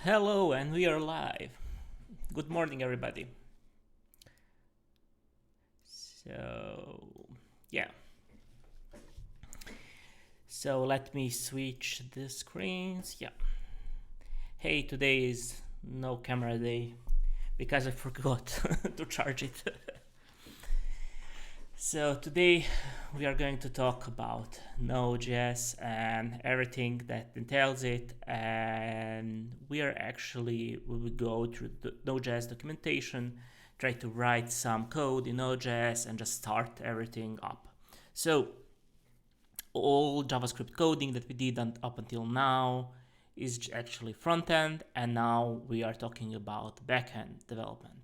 Hello, and we are live. Good morning, everybody. So, yeah. So let me switch the screens. Yeah. Hey, today is no camera day because I forgot to charge it. So today we are going to talk about Node.js and everything that entails it, and we will go through the Node.js documentation, try to write some code in Node.js and just start everything up. So all JavaScript coding that we did up until now is actually front end, and now we are talking about backend development.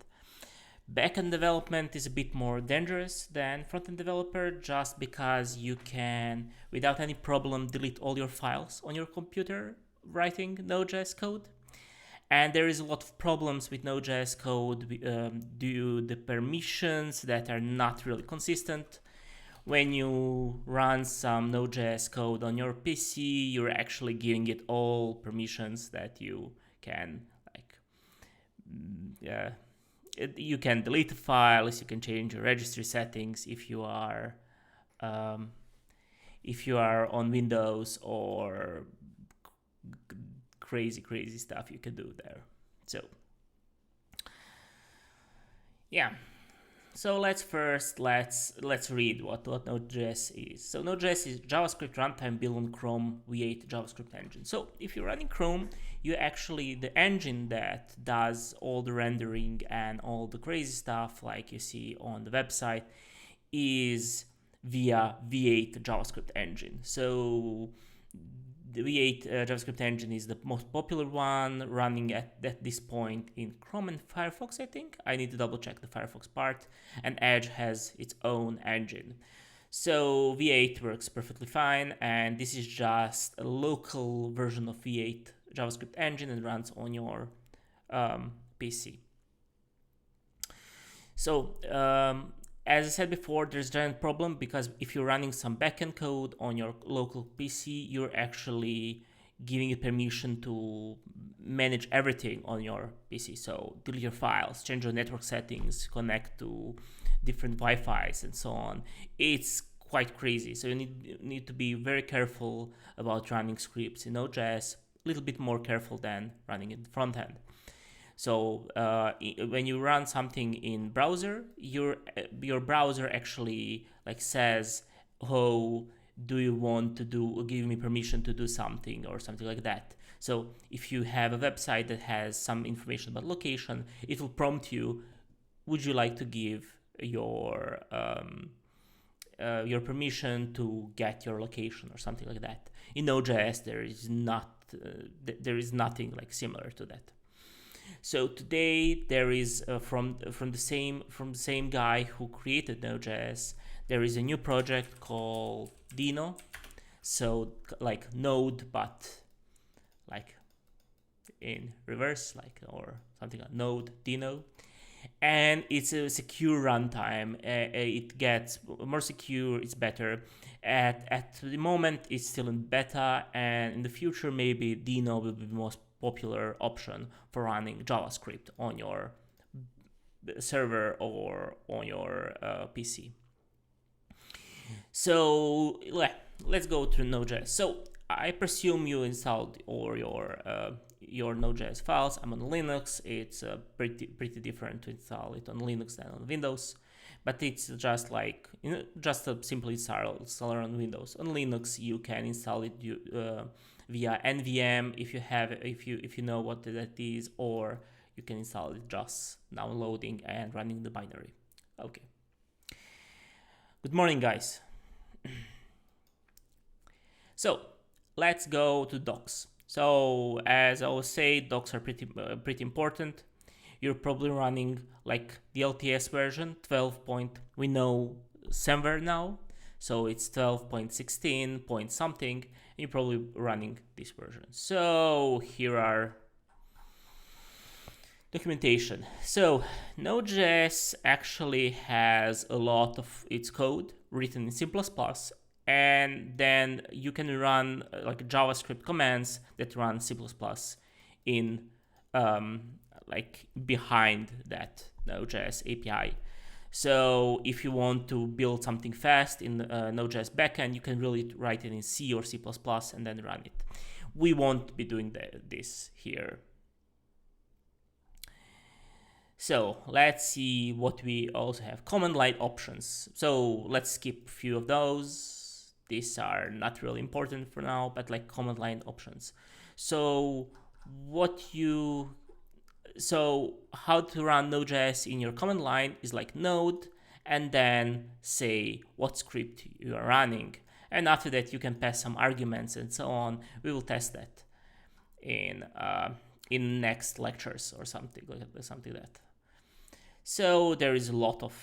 Backend development is a bit more dangerous than front-end developer just because you can, without any problem, delete all your files on your computer writing Node.js code. And there is a lot of problems with Node.js code due to the permissions that are not really consistent. When you run some Node.js code on your PC, you're actually giving it all permissions that you can, you can delete the files, you can change your registry settings if you are on Windows, or crazy stuff you can do there. So yeah. So let's read what Node.js is. So Node.js is JavaScript runtime built on Chrome V8 JavaScript engine. So if you're running Chrome, the engine that does all the rendering and all the crazy stuff like you see on the website is via V8 JavaScript engine. So the V8 JavaScript engine is the most popular one running at this point in Chrome and Firefox, I think. I need to double check the Firefox part. And Edge has its own engine. So V8 works perfectly fine, and this is just a local version of V8 JavaScript engine and runs on your PC. So as I said before, there's a giant problem because if you're running some backend code on your local PC, you're actually giving it permission to manage everything on your PC. So delete your files, change your network settings, connect to different Wi-Fi's and so on. It's quite crazy. So you need to be very careful about running scripts in Node.js, a little bit more careful than running in the front end. So when you run something in browser, your browser actually says, "Oh, do you want to give me permission to do something," or something like that. So if you have a website that has some information about location, it will prompt you, "Would you like to give your permission to get your location," or something like that. In Node.js, there is nothing similar to that. So today there is from the same guy who created Node.js, there is a new project called Dino. So like Node, but in reverse, or something like Node Dino. And it's a secure runtime. It gets more secure, it's better. At the moment, it's still in beta, and in the future, maybe Dino will be the most popular option for running JavaScript on your server or on your PC. So let's go to Node.js. So I presume you installed all your Node.js files. I'm on Linux. It's pretty different to install it on Linux than on Windows, but it's just just a simple installer on Windows. On Linux, you can install it via NVM if you know what that is, or you can install it just downloading and running the binary. Okay. Good morning, guys. So let's go to docs. So as I always say, docs are pretty important. You're probably running the LTS version 12. We know somewhere now, so it's 12.16 point something. And you're probably running this version. So here are documentation. So Node.js actually has a lot of its code written in C++, and then you can run JavaScript commands that run C++ in like behind that Node.js API. So if you want to build something fast in Node.js backend, you can really write it in C or C++ and then run it. We won't be doing this here. So let's see what we also have. Command line options. So let's skip a few of those. These are not really important for now, but like command line options. So how to run Node.js in your command line is like node, and then say what script you are running. And after that, you can pass some arguments and so on. We will test that in next lectures or something like that. So there is a lot of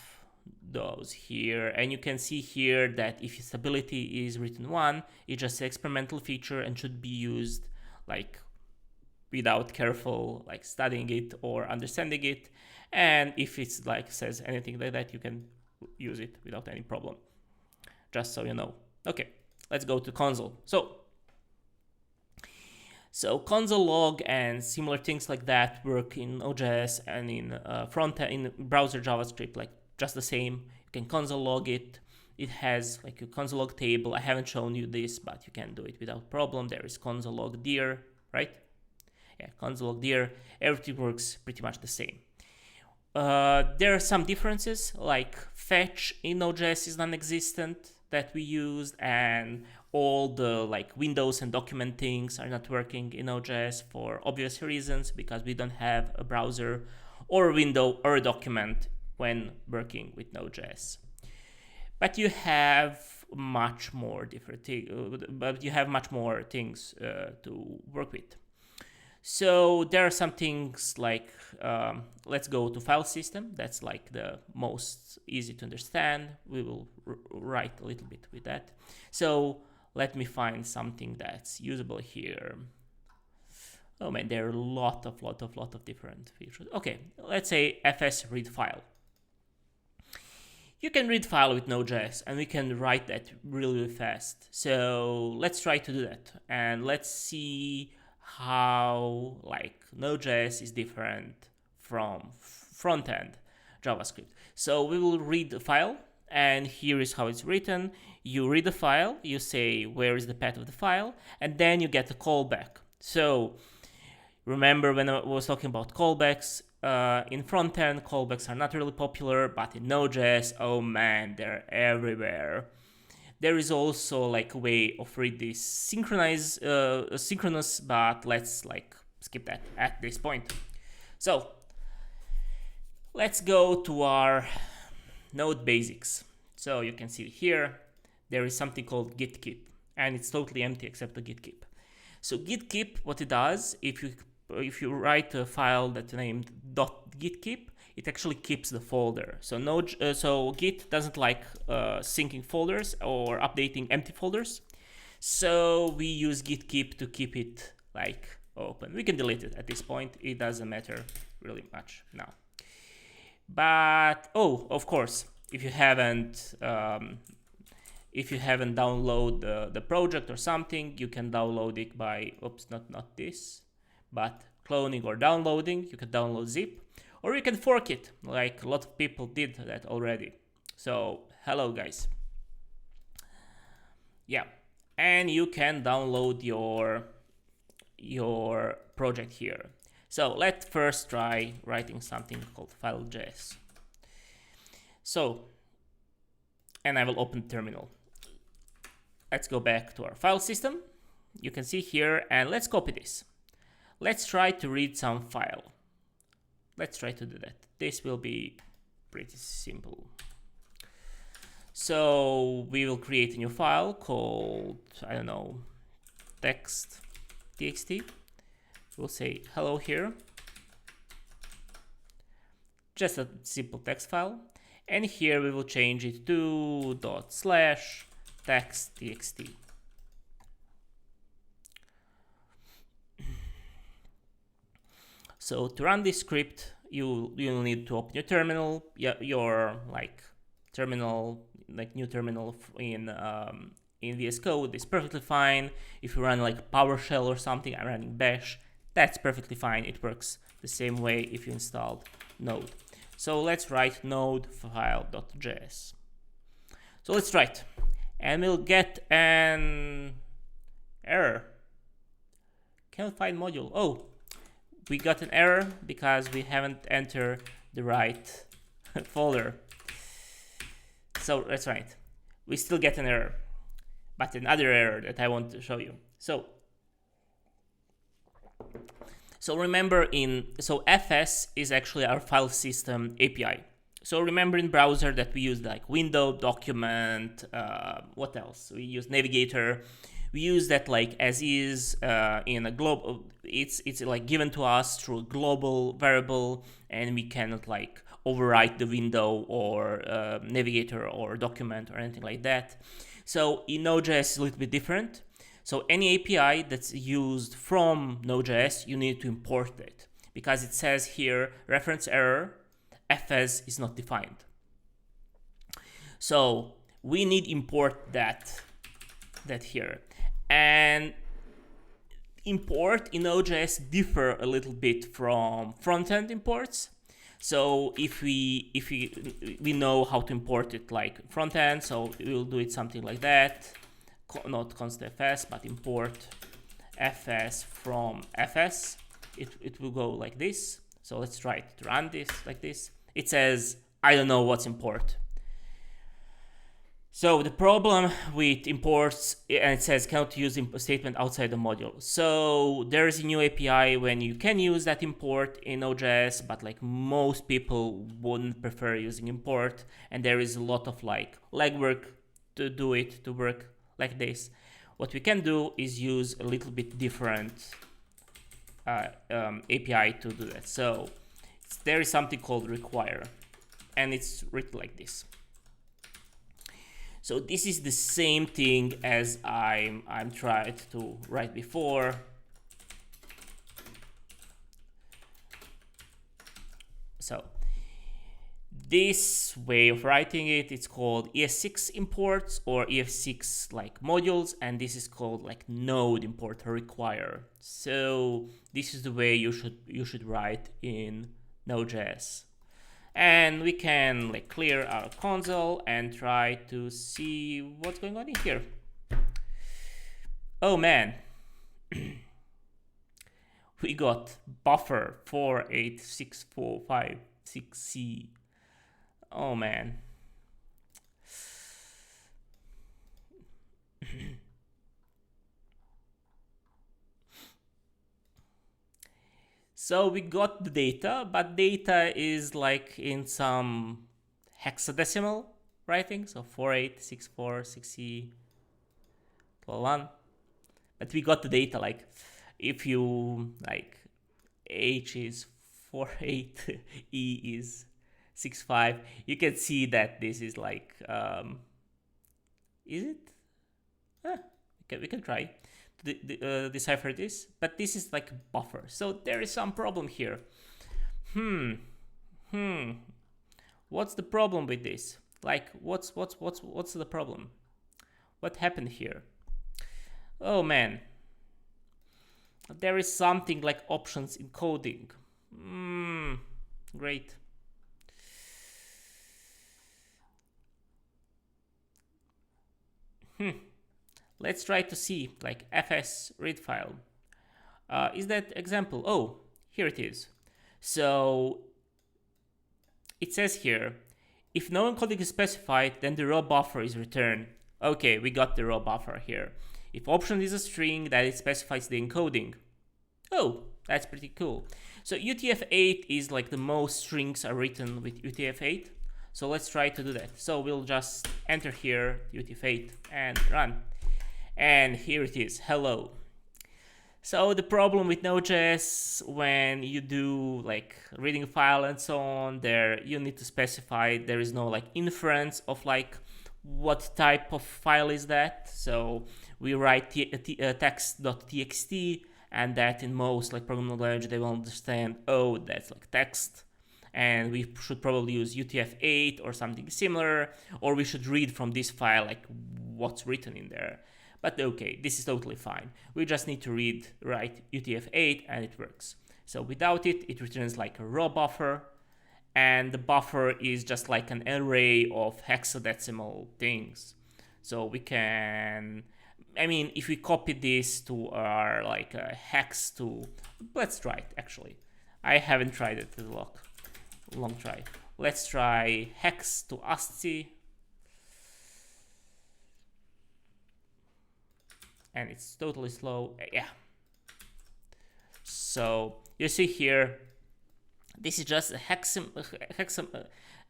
those here, and you can see here that if stability is written 1, it's just an experimental feature and should be used like without careful like studying it or understanding it. And if it's like says anything like that, you can use it without any problem, just so you know. Okay, let's go to console. So console log and similar things like that work in Node.js and in in browser JavaScript, like just the same. You can console log it. It has like a console log table. I haven't shown you this, but you can do it without problem. There is console log dir, right? Yeah, console log dir. Everything works pretty much the same. There are some differences, like fetch in Node.js is non-existent that we used, and all the like windows and document things are not working in Node.js for obvious reasons, because we don't have a browser or a window or a document when working with Node.js. But you have much more different things. But you have much more things to work with. So there are some things like let's go to file system. That's like the most easy to understand. We will write a little bit with that. So let me find something that's usable here. Oh man, there are a lot of different features. Okay, let's say fs read file. You can read file with Node.js, and we can write that really fast. So let's try to do that, and let's see how like Node.js is different from front-end JavaScript. So we will read the file, and here is how it's written. You read the file, you say where is the path of the file, and then you get a callback. So remember when I was talking about callbacks, in front-end, callbacks are not really popular, but in Node.js, oh man, they're everywhere. There is also like a way of read this synchronous, but let's like skip that at this point. So let's go to our Node basics. So you can see here, there is something called git keep, and it's totally empty except the git keep. So git keep, what it does, if you write a file that's named .gitkeep, it actually keeps the folder. So Git doesn't like syncing folders or updating empty folders. So we use git keep to keep it like open. We can delete it at this point. It doesn't matter really much now. But of course, if you haven't downloaded the project or something, you can download it by not this, but cloning or downloading. You can download zip, or you can fork it, like a lot of people did that already. So hello guys. Yeah, and you can download your project here. So let's first try writing something called file.js. So, and I will open terminal. Let's go back to our file system. You can see here, and let's copy this. Let's try to read some file. Let's try to do that. This will be pretty simple. So we will create a new file called, I don't know, text.txt. We'll say hello here. Just a simple text file. And here we will change it to ./text.txt. So to run this script, you'll need to open your terminal, your new terminal in VS Code is perfectly fine. If you run like PowerShell or something, I'm running Bash, That's perfectly fine. It works the same way if you installed Node. So let's write node file.js. So let's try it, and we'll get an error. Can't find module. Oh, we got an error because we haven't entered the right folder. So let's try it. We still get an error, but another error that I want to show you. So remember FS is actually our file system API. So remember in browser that we use like window, document, what else? We use navigator. We use that like as is in a global. It's like given to us through a global variable, and we cannot like overwrite the window or navigator or document or anything like that. So in Node.js is a little bit different. So any API that's used from Node.js, you need to import it, because it says here reference error, FS is not defined. So we need import that here. And import in Node.js differ a little bit from front-end imports. So if we know how to import it like front-end, so we'll do it something like that. Not const fs, but import fs from fs. It will go like this. So let's try to run this like this. It says, I don't know what's import. So the problem with imports, and it says cannot use statement outside the module. So there is a new API when you can use that import in Node.js, but like most people wouldn't prefer using import, and there is a lot of like legwork to do it to work like this. What we can do is use a little bit different API to do that. So there is something called require, and it's written like this. So this is the same thing as I'm tried to write before. So this way of writing it, it's called ES6 imports or ES6 like modules, and this is called like node import or require. So this is the way you should write in Node.js. And we can like clear our console and try to see what's going on in here. Oh man, we got buffer 4864556C. Oh man. So we got the data, but data is like in some hexadecimal writing, so 48646C, 1. But we got the data like if you like H is 48, E is 65, you can see that this is like is it? We can try to decipher this, but this is like buffer, so there is some problem here. What's the problem with this? Like what's the problem? What happened here? Oh man, there is something like options encoding. Great. Let's try to see like fs read file. Is that example? Oh, here it is. So it says here, if no encoding is specified, then the raw buffer is returned. Okay, we got the raw buffer here. If option is a string, that it specifies the encoding. Oh, that's pretty cool. So UTF-8 is like the most strings are written with UTF-8. So let's try to do that. So we'll just enter here UTF-8 and run. And here it is, hello. So the problem with Node.js, when you do like reading a file and so on, there you need to specify, there is no like inference of like what type of file is that. So we write text.txt, and that in most like programming language they will understand, oh, that's like text, and we should probably use UTF-8 or something similar, or we should read from this file like what's written in there. But okay, this is totally fine. We just need to write UTF-8 and it works. So without it, it returns like a raw buffer, and the buffer is just like an array of hexadecimal things. So we can, I mean, if we copy this to our like a hex to, let's try it actually. I haven't tried it in a long try. Let's try hex to ASCII. And it's totally slow. Yeah. So you see here, this is just a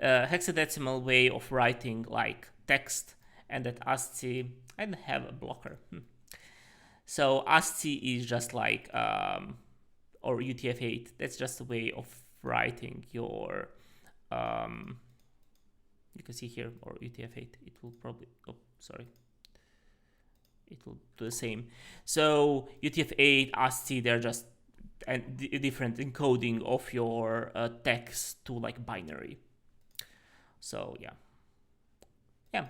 hexadecimal way of writing like text, and that ASCII, I don't have a blocker. So ASCII is just like, or UTF-8, that's just a way of writing your, you can see here, or UTF-8, it will probably, oh, sorry. It will do the same. So UTF-8, ASCII, they're just a different encoding of your text to like binary. So yeah,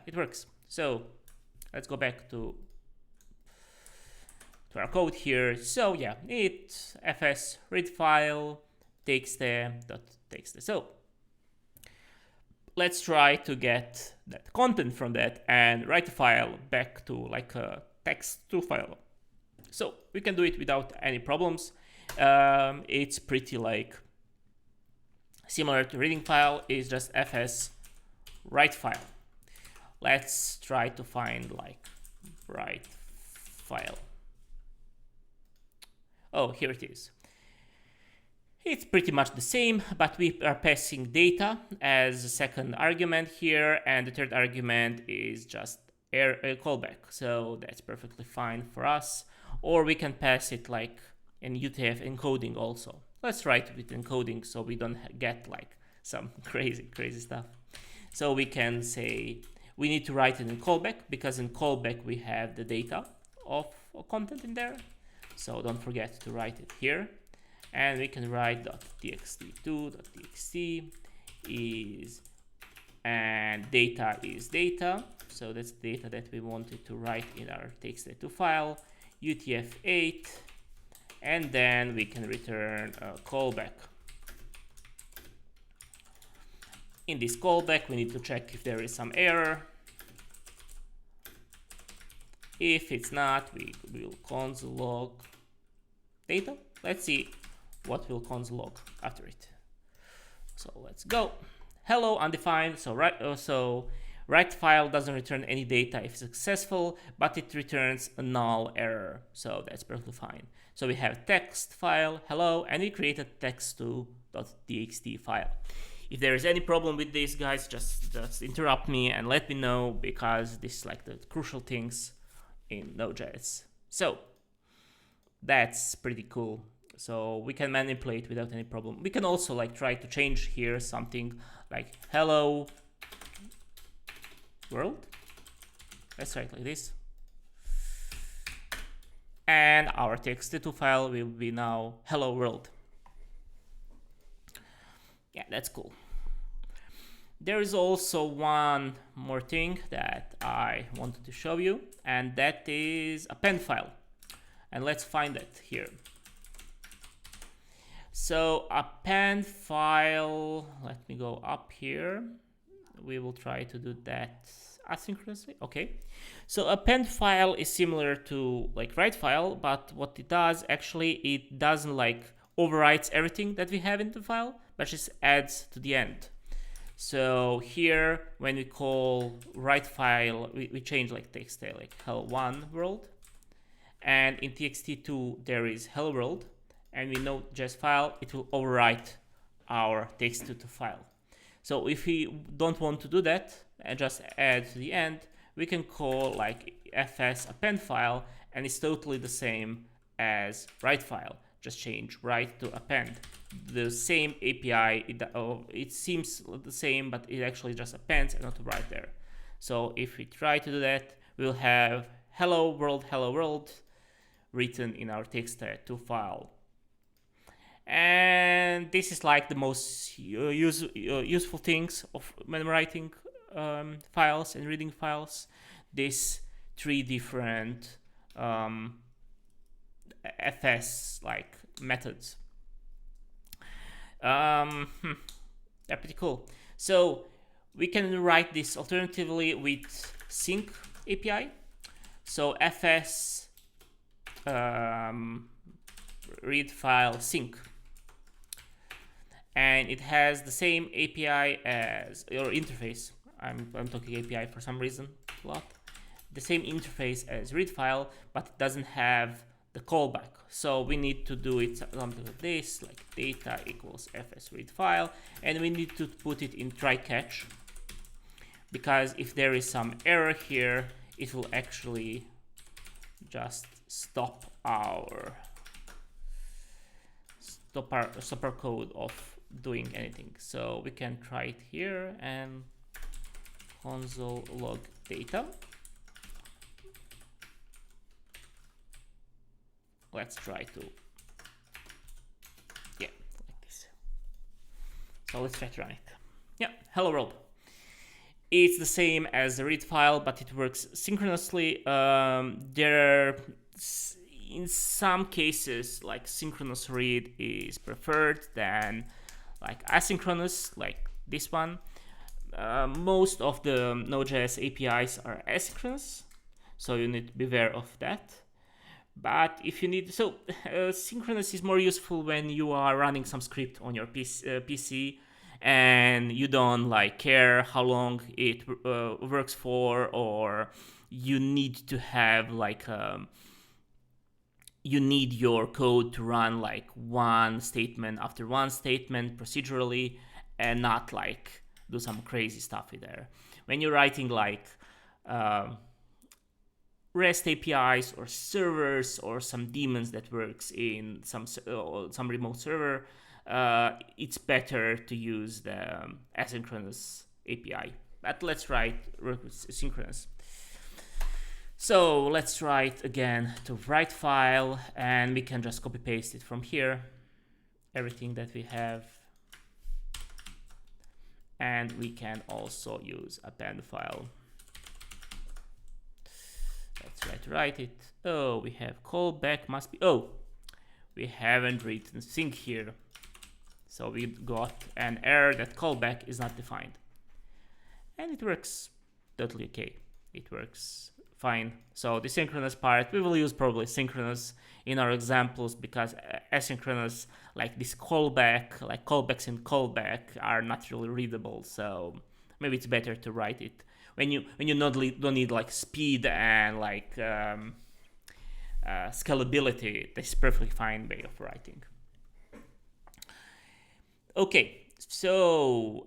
it works. So let's go back to our code here. So yeah, it fs read file txt.txt. So let's try to get that content from that and write the file back to like a text2 file. So we can do it without any problems. It's pretty like similar to reading file, is just fs write file. Let's try to find like write file. Oh, here it is. It's pretty much the same, but we are passing data as a second argument here, and the third argument is just a callback. So that's perfectly fine for us. Or we can pass it like an UTF encoding also. Let's write it with encoding so we don't get like some crazy stuff. So we can say we need to write it in callback, because in callback we have the data of content in there. So don't forget to write it here. And we can write .txt2.txt is, and data is data. So that's data that we wanted to write in our txt2 file, UTF-8, and then we can return a callback. In this callback, we need to check if there is some error. If it's not, we will console log data. Let's see what will console log after it. So let's go. Hello undefined. So write file doesn't return any data if successful, but it returns a null error. So that's perfectly fine. So we have text file hello, and we created text2.txt file. If there is any problem with this, guys, just interrupt me and let me know, because this is like the crucial things in Node.js. So that's pretty cool. So we can manipulate without any problem. We can also like try to change here something like hello world. Let's try it like this. And our txt2 file will be now hello world. Yeah, that's cool. There is also one more thing that I wanted to show you, and that is append file. And let's find it here. So append file, let me go up here. We will try to do that asynchronously. Okay. So append file is similar to like write file, but what it does actually, it doesn't like overwrites everything that we have in the file, but just adds to the end. So here, when we call write file, we change like text like hello1 world, and in txt2 there is hello world, and we know just file, it will overwrite our txt2 file. So if we don't want to do that and just add to the end, we can call like fs append file, and it's totally the same as write file. Just change write to append. The same API, it seems the same, but it actually just appends and not write there. So if we try to do that, we'll have hello world written in our txt2 file. And this is like the most useful things of when writing files and reading files. This 3 different FS like methods. They're pretty cool. So we can write this alternatively with sync API. So fs read file sync, and it has the same API as, or interface. I'm talking API for some reason a lot. The same interface as read file, but it doesn't have the callback. So we need to do it something like this, like data equals fs read file, and we need to put it in try catch, because if there is some error here, it will actually just stop our code of doing anything. So we can try it here and console log data. Let's try to, yeah, like this. So let's try to run it. Yeah, hello world. It's the same as the read file, but it works synchronously. In some cases, like synchronous read is preferred than like asynchronous, like this one. Most of the Node.js APIs are asynchronous, so you need to be aware of that. But if you need, so synchronous is more useful when you are running some script on your PC and you don't like care how long it works for, or you need to have like you need your code to run like one statement after one statement procedurally, and not like do some crazy stuff with there. When you're writing like REST APIs or servers or some daemons that works in some remote server, it's better to use the asynchronous API. But let's write synchronous. So let's write again to write file, and we can just copy paste it from here, everything that we have. And we can also use append file. Let's try to write it. Oh, we have callback must be, oh, we haven't written sync here. So we got an error that callback is not defined. And it works totally okay. It works fine. So the synchronous part, we will use probably synchronous in our examples, because asynchronous, like this callback, like callbacks and callback are not really readable. So maybe it's better to write it when you don't need like speed and like scalability. This is perfectly fine way of writing. Okay, so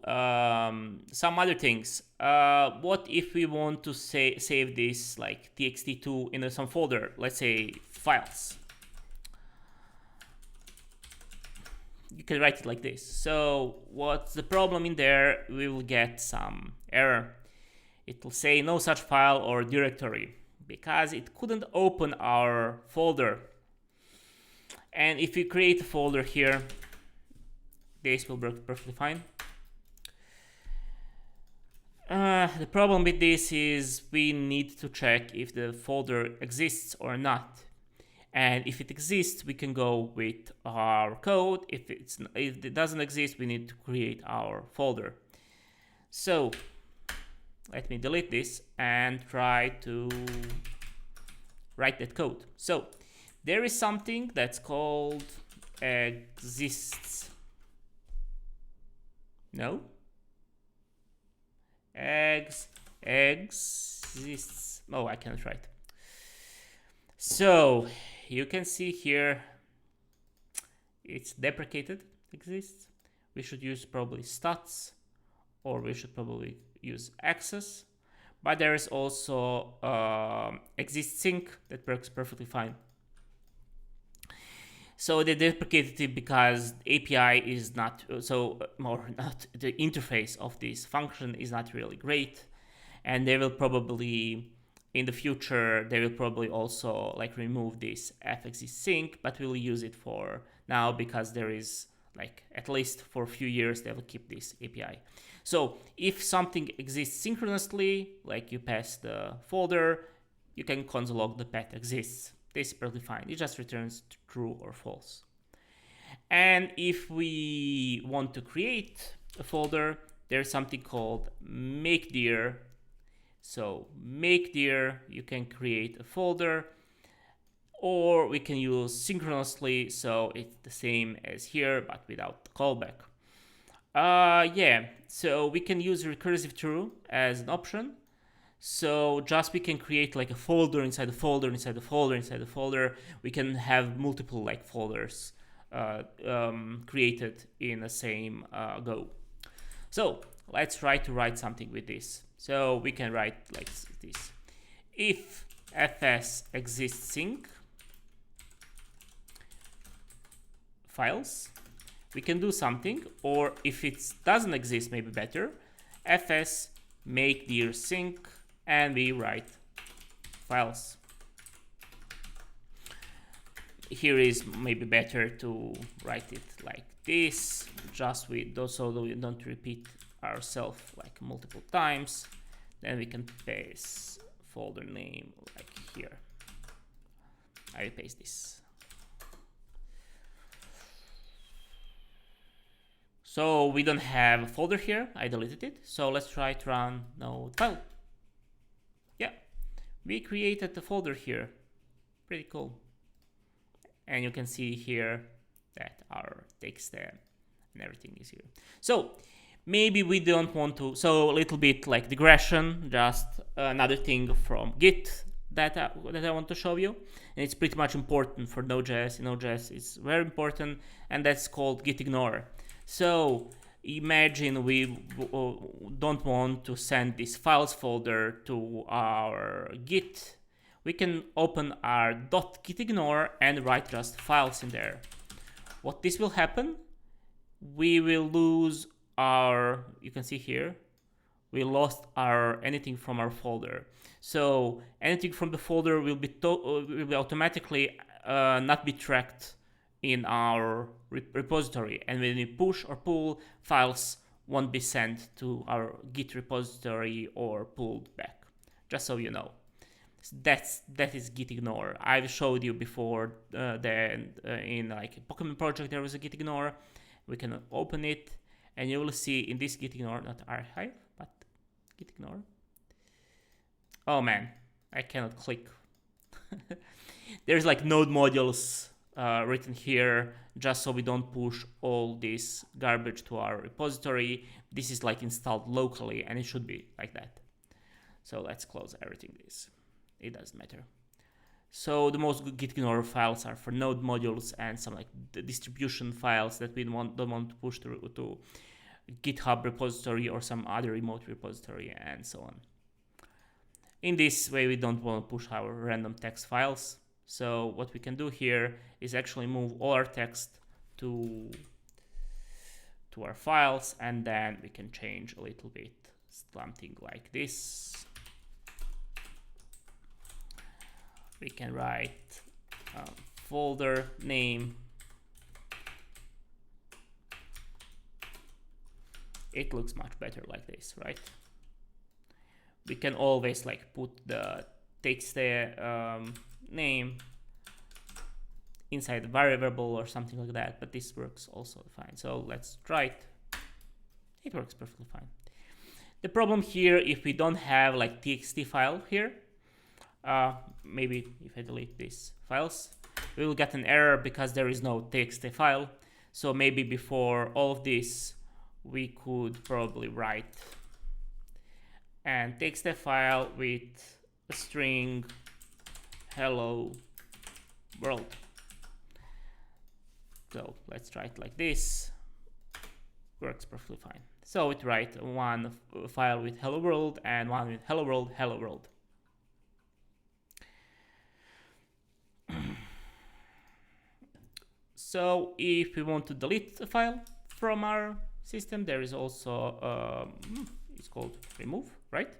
some other things. What if we want to save this like txt2 in some folder, let's say files? You can write it like this. So what's the problem in there? We will get some error. It will say no such file or directory, because it couldn't open our folder. And if we create a folder here, this will work perfectly fine. The problem with this is we need to check if the folder exists or not. And if it exists, we can go with our code. If it doesn't exist, we need to create our folder. So let me delete this and try to write that code. So there is something that's called exists. No? Exists. Oh, I cannot write. So you can see here it's deprecated exists. We should use probably stats, or we should probably use access. But there is also exist sync that works perfectly fine. So they deprecated it because API is not the interface of this function is not really great, and they will probably in the future they will probably also like remove this fexistsync, but we'll use it for now because there is like at least for a few years they will keep this API. So if something exists synchronously, like you pass the folder, you can console log the path exists. This is perfectly fine. It just returns true or false. And if we want to create a folder, there's something called makedir. So makedir, you can create a folder, or we can use synchronously, so it's the same as here but without the callback. Yeah, so we can use recursive true as an option. So just we can create like a folder inside a folder inside a folder inside a folder. We can have multiple like folders created in the same go. So let's try to write something with this. So we can write like this: if fs exists sync files, we can do something, or if it doesn't exist, maybe better, fs makedir sync, and we write files. Here is maybe better to write it like this, just so that we don't repeat ourselves like multiple times. Then we can paste folder name like here. I will paste this. So we don't have a folder here. I deleted it. So let's try to run node file. Yeah, we created a folder here. Pretty cool. And you can see here that our text and everything is here. So maybe we don't want to, so a little bit like digression, just another thing from Git that I want to show you. And it's pretty much important for Node.js. Node.js is very important, and that's called git ignore. So imagine we don't want to send this files folder to our Git. We can open our .gitignore and write just files in there. What this will happen, we will lose our, you can see here, we lost our anything from our folder. So anything from the folder will be automatically not be tracked in our repository, and when we push or pull, files won't be sent to our Git repository or pulled back, just so you know. That is git ignore. I've showed you before in like a Pokemon project there was a git ignore. We can open it and you will see in this git ignore, not archive, but git ignore. Oh man, I cannot click. There's like node modules written here just so we don't push all this garbage to our repository. This is like installed locally and it should be like that. So let's close everything this. It doesn't matter. So the most git ignore files are for node modules and some like the distribution files that we don't want to push to GitHub repository or some other remote repository and so on. In this way, we don't want to push our random text files. So what we can do here is actually move all our text to our files, and then we can change a little bit, something like this. We can write folder name. It looks much better like this, right? We can always like put the text name inside the variable or something like that, but this works also fine. So let's try it. It works perfectly fine. The problem here, if we don't have like txt file here, maybe if I delete these files, we will get an error because there is no txt file. So maybe before all of this, we could probably write and txt file with a string hello world. So let's try it like this. Works perfectly fine. So it write one file with hello world and one with hello world, hello world. So if we want to delete a file from our system, there is also it's called remove, right?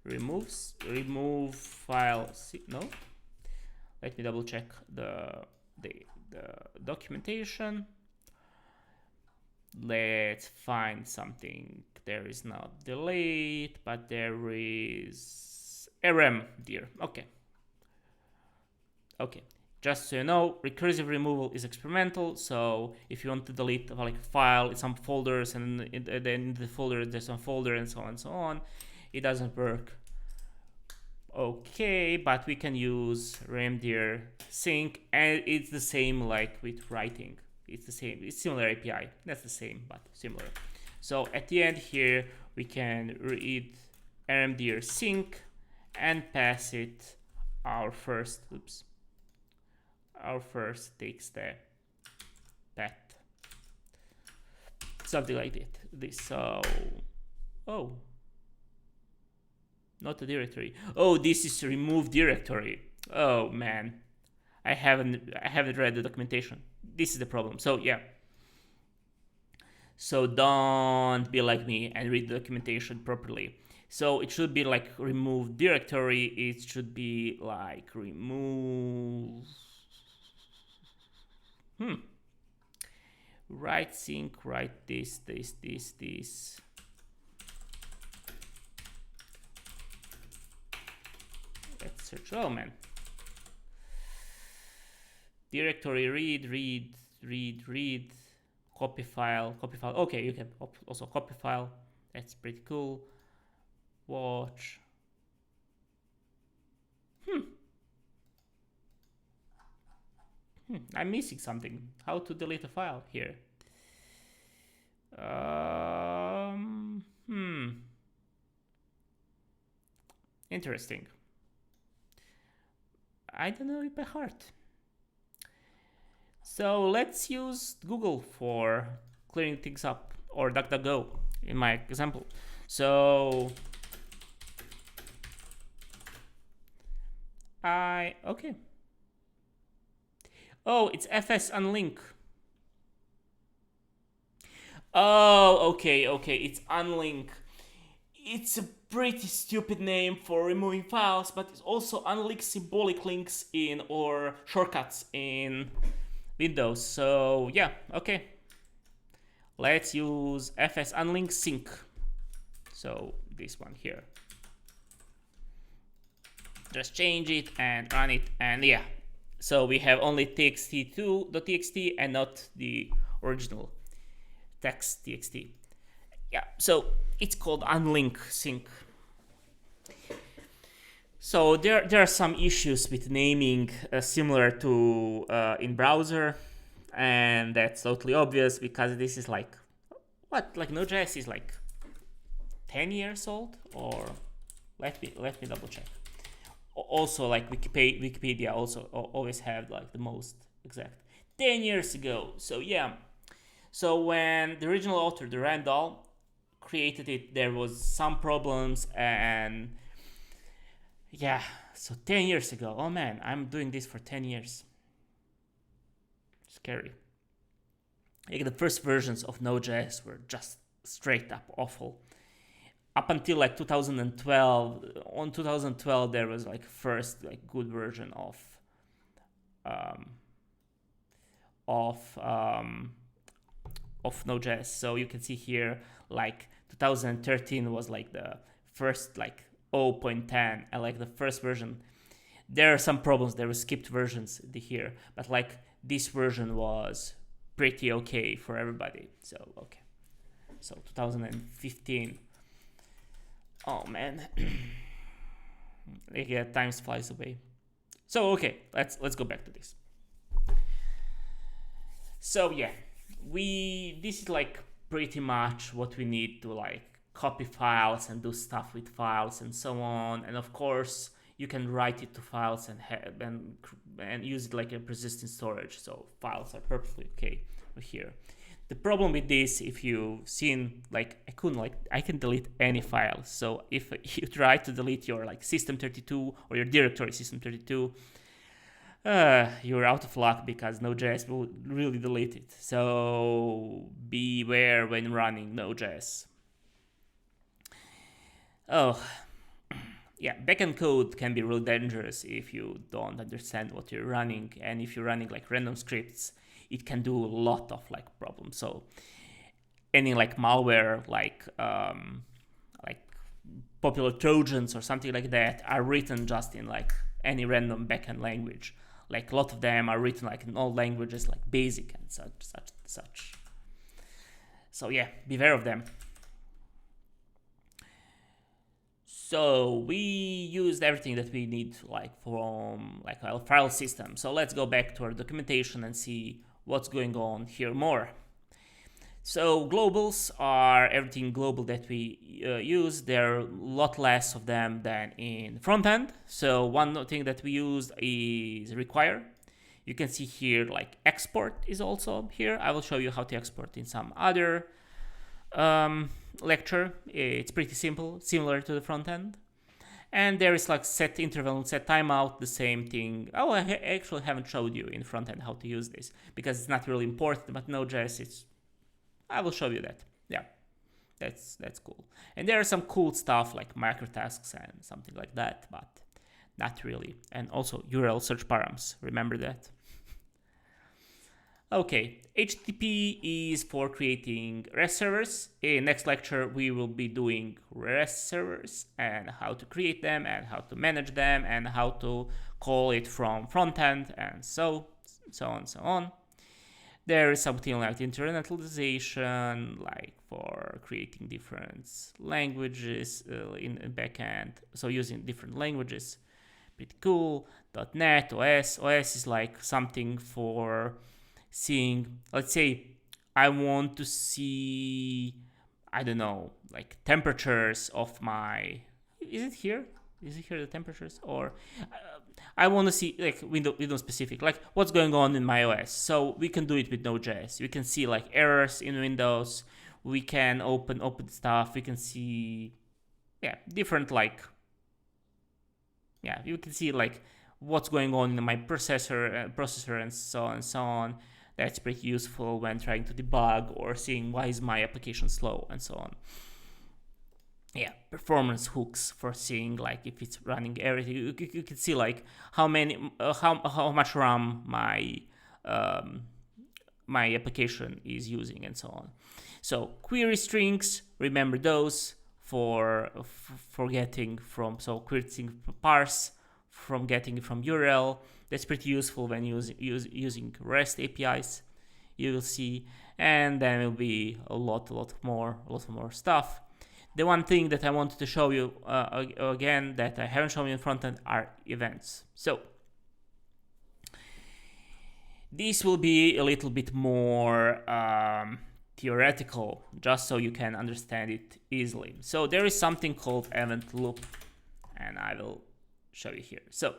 Remove file. No, let me double check the documentation. Let's find something. There is no delete, but there is rm dir. Okay, Okay, just so you know, recursive removal is experimental. So if you want to delete like a file in some folders, and then in the folder there's some folder and so on and so on, it doesn't work. Okay, but we can use reindeer sync, and it's the same like with writing. It's the same. It's similar API. That's the same, but similar. So at the end here, we can read rmdir sync and pass it our first. Oops. Our first takes the path, something like that. This. So, oh, not a directory. Oh, this is remove directory. Oh man, I haven't read the documentation. This is the problem. So yeah. So don't be like me and read the documentation properly. So it should be like remove directory. It should be like remove. Write sync, write this. Let's search. Oh man. Directory read. Copy file. Okay, you can also copy file. That's pretty cool. Watch. I'm missing something. How to delete a file here? Interesting. I don't know it by heart. So let's use Google for clearing things up, or DuckDuckGo in my example. So okay. Oh, it's fs unlink. Oh, okay, it's unlink. It's a pretty stupid name for removing files, but it's also unlink symbolic links in or shortcuts in Windows. So yeah, okay. Let's use fs unlink sync. So this one here. Just change it and run it, and yeah. So we have only txt2.txt and not the original text.txt. Yeah, so it's called unlink sync. So there are some issues with naming similar to in browser, and that's totally obvious because this is like Node.js is like 10 years old, or let me double check. Also, like Wikipedia also always have like the most exact 10 years ago. So yeah, so when the original author, the Randall, created it, there was some problems, and yeah, so 10 years ago. Oh man, I'm doing this for 10 years. Scary. Like the first versions of Node.js were just straight up awful. Up until like 2012, on 2012 there was like first like good version of Node.js. So you can see here like 2013 was like the first like 0.10, and like the first version. There are some problems. There were skipped versions here, but like this version was pretty okay for everybody. So okay, so 2015. Oh man, yeah, time flies away. So okay, let's go back to this. So yeah, this is like pretty much what we need to like copy files and do stuff with files and so on. And of course, you can write it to files and use it like a persistent storage. So files are perfectly okay here. The problem with this, if you've seen, like I can delete any file. So if you try to delete your like system32 or your directory system32, you're out of luck because Node.js will really delete it. So beware when running Node.js. Oh, yeah, backend code can be really dangerous if you don't understand what you're running, and if you're running like random scripts, it can do a lot of like problems. So any like malware, like popular Trojans or something like that, are written just in like any random backend language. like a lot of them are written like in all languages, like basic and such. So yeah, beware of them. So we used everything that we need like from like our file system. So let's go back to our documentation and see what's going on here more. So globals are everything global that we use. There are a lot less of them than in front end. So one thing that we used is require. You can see here like export is also here. I will show you how to export in some other lecture. It's pretty simple, similar to the front end. And there is like set interval and set timeout, the same thing. Oh, I actually haven't showed you in front end how to use this because it's not really important, but Node.js I will show you that. Yeah, that's cool. And there are some cool stuff like microtasks and something like that, but not really. And also URL search params, remember that. Okay, HTTP is for creating REST servers. In next lecture, we will be doing REST servers and how to create them and how to manage them and how to call it from front end and so on. There is something like internationalization, like for creating different languages in backend. So using different languages, pretty cool. .NET, OS is like something for seeing, let's say I want to see, I don't know, like temperatures of my, is it here the temperatures? Or I want to see like window specific, like what's going on in my OS. So we can do it with Node.js. We can see like errors in Windows. We can open stuff. We can see, different like, you can see like what's going on in my processor and so on. That's pretty useful when trying to debug or seeing why is my application slow and so on. Yeah, performance hooks for seeing like if it's running everything. You can see like how much RAM my my application is using and so on. So query strings, remember those for getting from, so query string parse from getting from URL. That's pretty useful when using REST APIs. You will see, and then will be a lot more stuff. The one thing that I wanted to show you again that I haven't shown you in front end are events. So this will be a little bit more theoretical, just so you can understand it easily. So there is something called event loop, and I will show you here. So,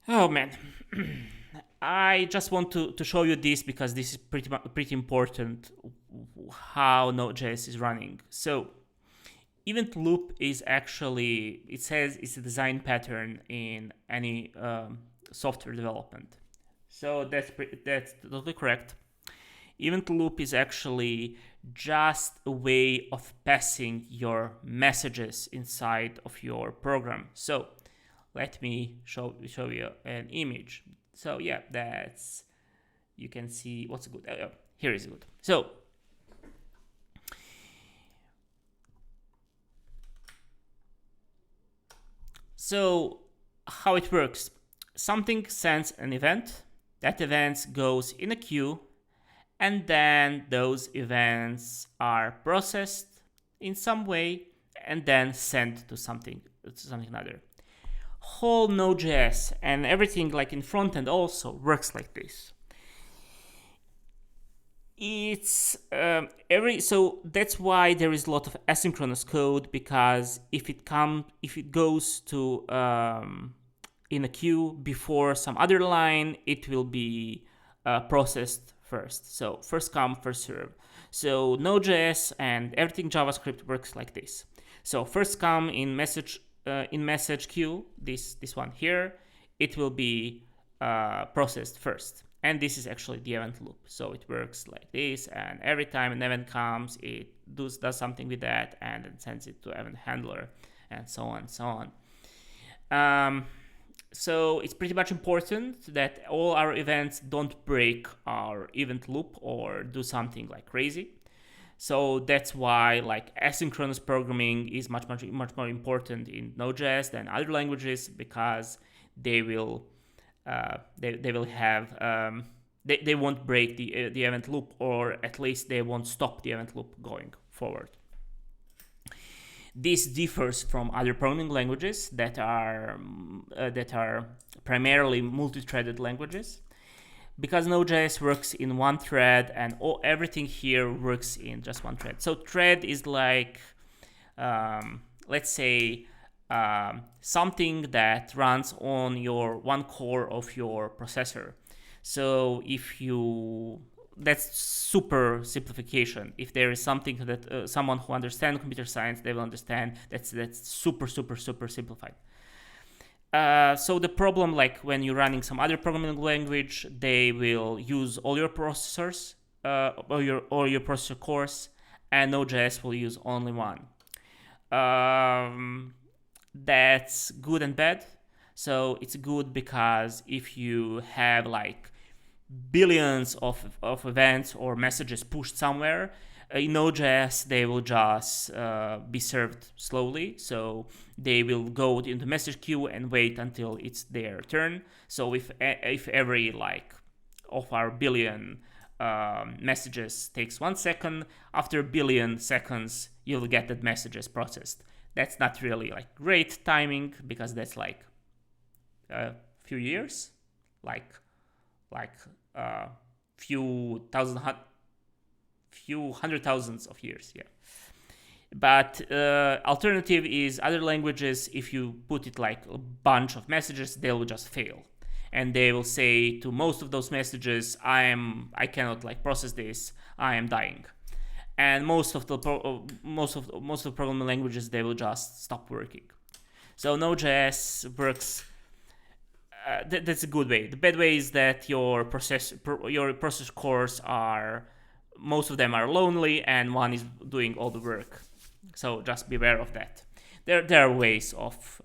oh man, I just want to show you this because this is pretty important how Node.js is running. So event loop is actually, it says it's a design pattern in any software development. So that's totally correct. Event loop is actually just a way of passing your messages inside of your program. So let me show you an image. So yeah, that's, you can see what's good. Here is good. So how it works, something sends an event, that event goes in a queue, and then those events are processed in some way and then sent to something other. Whole Node.js and everything like in front end also works like this. It's so that's why there is a lot of asynchronous code, because if it goes to in a queue before some other line, it will be processed first. So first come, first serve. So Node.js and everything JavaScript works like this. So first come in message queue, this one here, it will be processed first. And this is actually the event loop. So it works like this, and every time an event comes, it does something with that and then sends it to event handler and so on. So it's pretty much important that all our events don't break our event loop or do something like crazy. So that's why like asynchronous programming is much more important in Node.js than other languages, because they will have they won't break the event loop, or at least they won't stop the event loop going forward. This differs from other programming languages that are primarily multi-threaded languages, because Node.js works in one thread and everything here works in just one thread. So thread is like, let's say, something that runs on your one core of your processor. So that's super simplification. If there is something that someone who understands computer science, they will understand that's super simplified. So the problem, like when you're running some other programming language, they will use all your processors or your processor cores, and Node.js will use only one. That's good and bad. So it's good because if you have like billions of events or messages pushed somewhere, in Node.js they will just be served slowly. So they will go into message queue and wait until it's their turn. So if every like of our billion messages takes 1 second, after a billion seconds you'll get that messages processed. That's not really like great timing, because that's like a few years, like few hundred thousands of years, yeah. But alternative is other languages. If you put it like a bunch of messages, they will just fail, and they will say to most of those messages, I cannot like process this, I am dying. And most of the programming languages, they will just stop working. So Node.js works. That's a good way. The bad way is that your process cores most of them are lonely, and one is doing all the work. So just be aware of that. There are ways of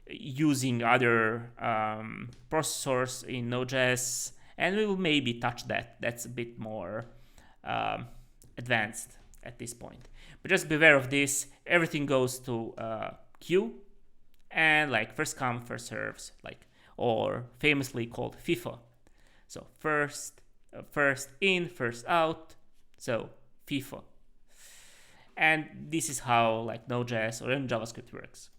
using other processors in Node.js, and we will maybe touch that. That's a bit more advanced at this point. But just be aware of this. Everything goes to queue, and like first come, first serves, like, or famously called FIFA. So first in, first out. So FIFA. And this is how like Node.js or even JavaScript works.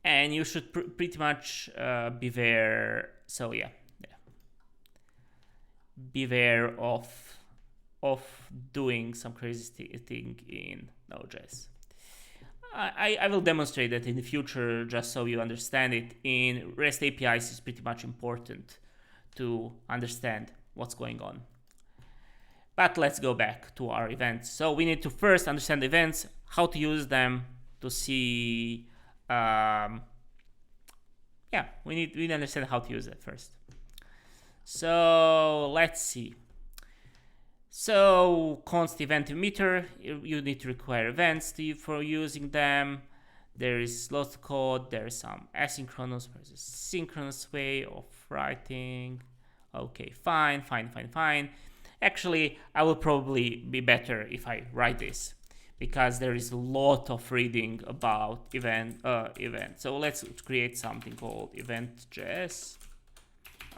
And you should pretty much beware. So yeah, beware of doing some crazy thing in Node.js. I will demonstrate that in the future, just so you understand it. In REST APIs, it's pretty much important to understand what's going on. But let's go back to our events. So we need to first understand events, how to use them, to see. We need to understand how to use it first. So let's see. So const event emitter, you need to require events for using them. There is lots of code. There is some asynchronous versus synchronous way of writing. Okay, fine. Actually, I will probably be better if I write this, because there is a lot of reading about event. So let's create something called event.js.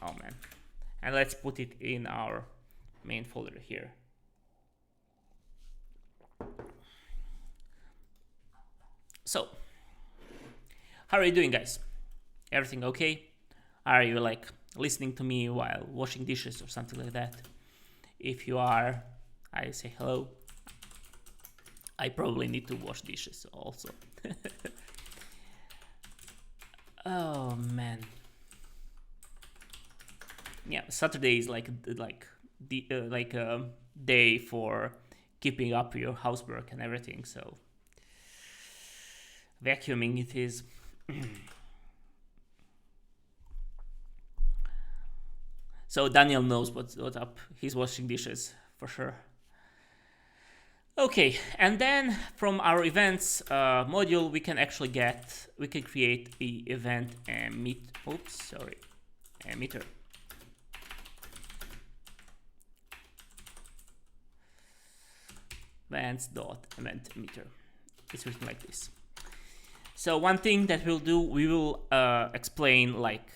Oh man, and let's put it in our main folder here. So, how are you doing, guys? Everything okay? Are you like listening to me while washing dishes or something like that? If you are, I say hello. I probably need to wash dishes also. Oh man. Yeah, Saturday is like a day for keeping up your housework and everything. So vacuuming it is. So Daniel knows what's up. He's washing dishes for sure. Okay, and then from our events module, we can create a event emitter. Events.event emitter. It's written like this. So one thing that we'll do, we will explain, like,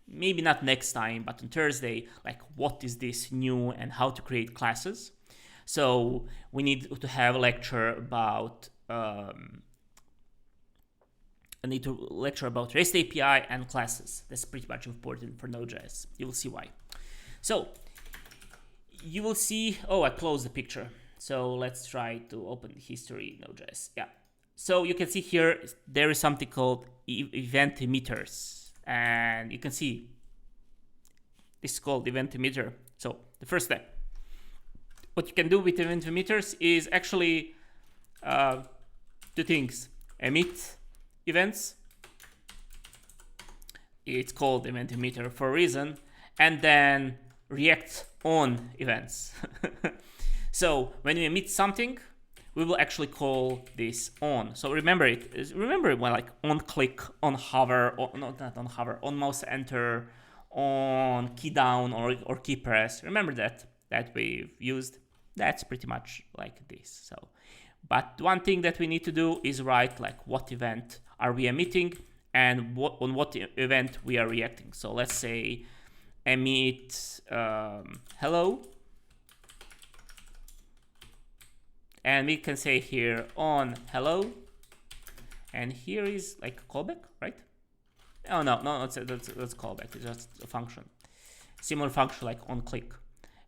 maybe not next time, but on Thursday, like what is this new and how to create classes. So we need to have a lecture about REST API and classes. That's pretty much important for Node.js. You will see why. So you will see, oh, I closed the picture. So let's try to open history Node.js. Yeah. So you can see here, there is something called event emitters. And you can see this is called event emitter. So the first step, what you can do with event emitters is actually two things. Emit events. It's called event emitter for a reason. And then react on events. So when we emit something, we will actually call this on. So remember it. Remember when like on click, on hover, or not on hover, on mouse enter, on key down or key press. Remember that we've used. That's pretty much like this. So, but one thing that we need to do is write like what event are we emitting and on what event we are reacting. So let's say emit hello. And we can say here on hello, and here is like a callback, right? Oh no, that's callback. It's just a function, similar function like on click,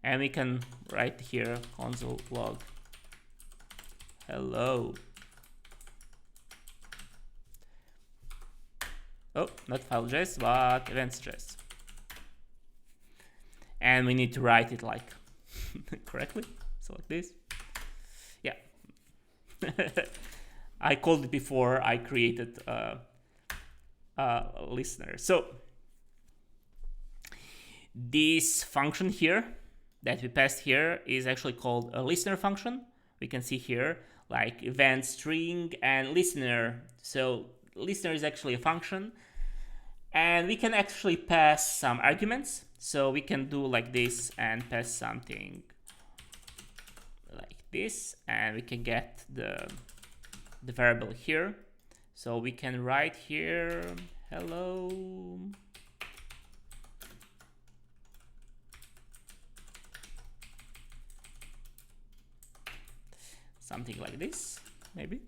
and we can write here console log hello. Oh, not file.js, but events.js, and we need to write it like correctly, so like this. Yeah, I called it before I created a listener. So this function here that we passed here is actually called a listener function. We can see here like event string and listener. So listener is actually a function, and we can actually pass some arguments. So we can do like this and pass something like this, and we can get the variable here. So we can write here hello something like this. Maybe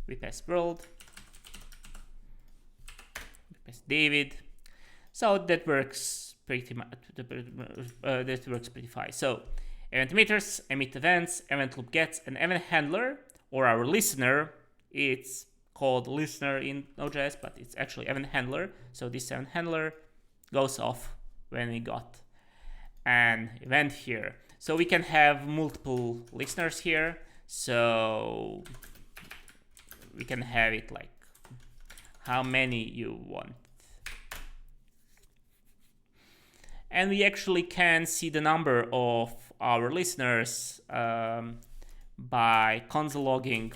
we pass world, we pass David. So that works pretty much. That works pretty fine. So event emitters emit events, event loop gets an event handler, or our listener. It's called listener in Node.js, but it's actually event handler. So this event handler goes off when we got an event here. So we can have multiple listeners here. So we can have it like how many you want. And we actually can see the number of our listeners by console logging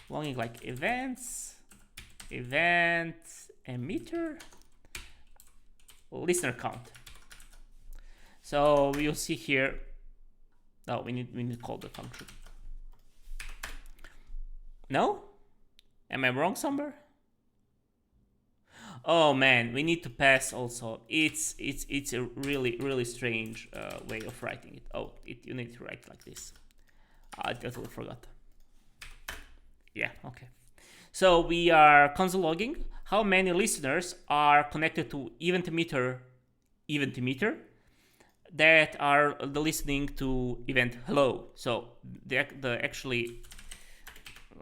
like events, event emitter, listener count. So you'll see here. Oh, we need to call the function. No? Am I wrong somewhere? Oh man, we need to pass also. It's a really strange way of writing it. Oh, you need to write like this. I totally forgot. Yeah, okay. So we are console logging how many listeners are connected to event emitter that are listening to event hello. So the actually,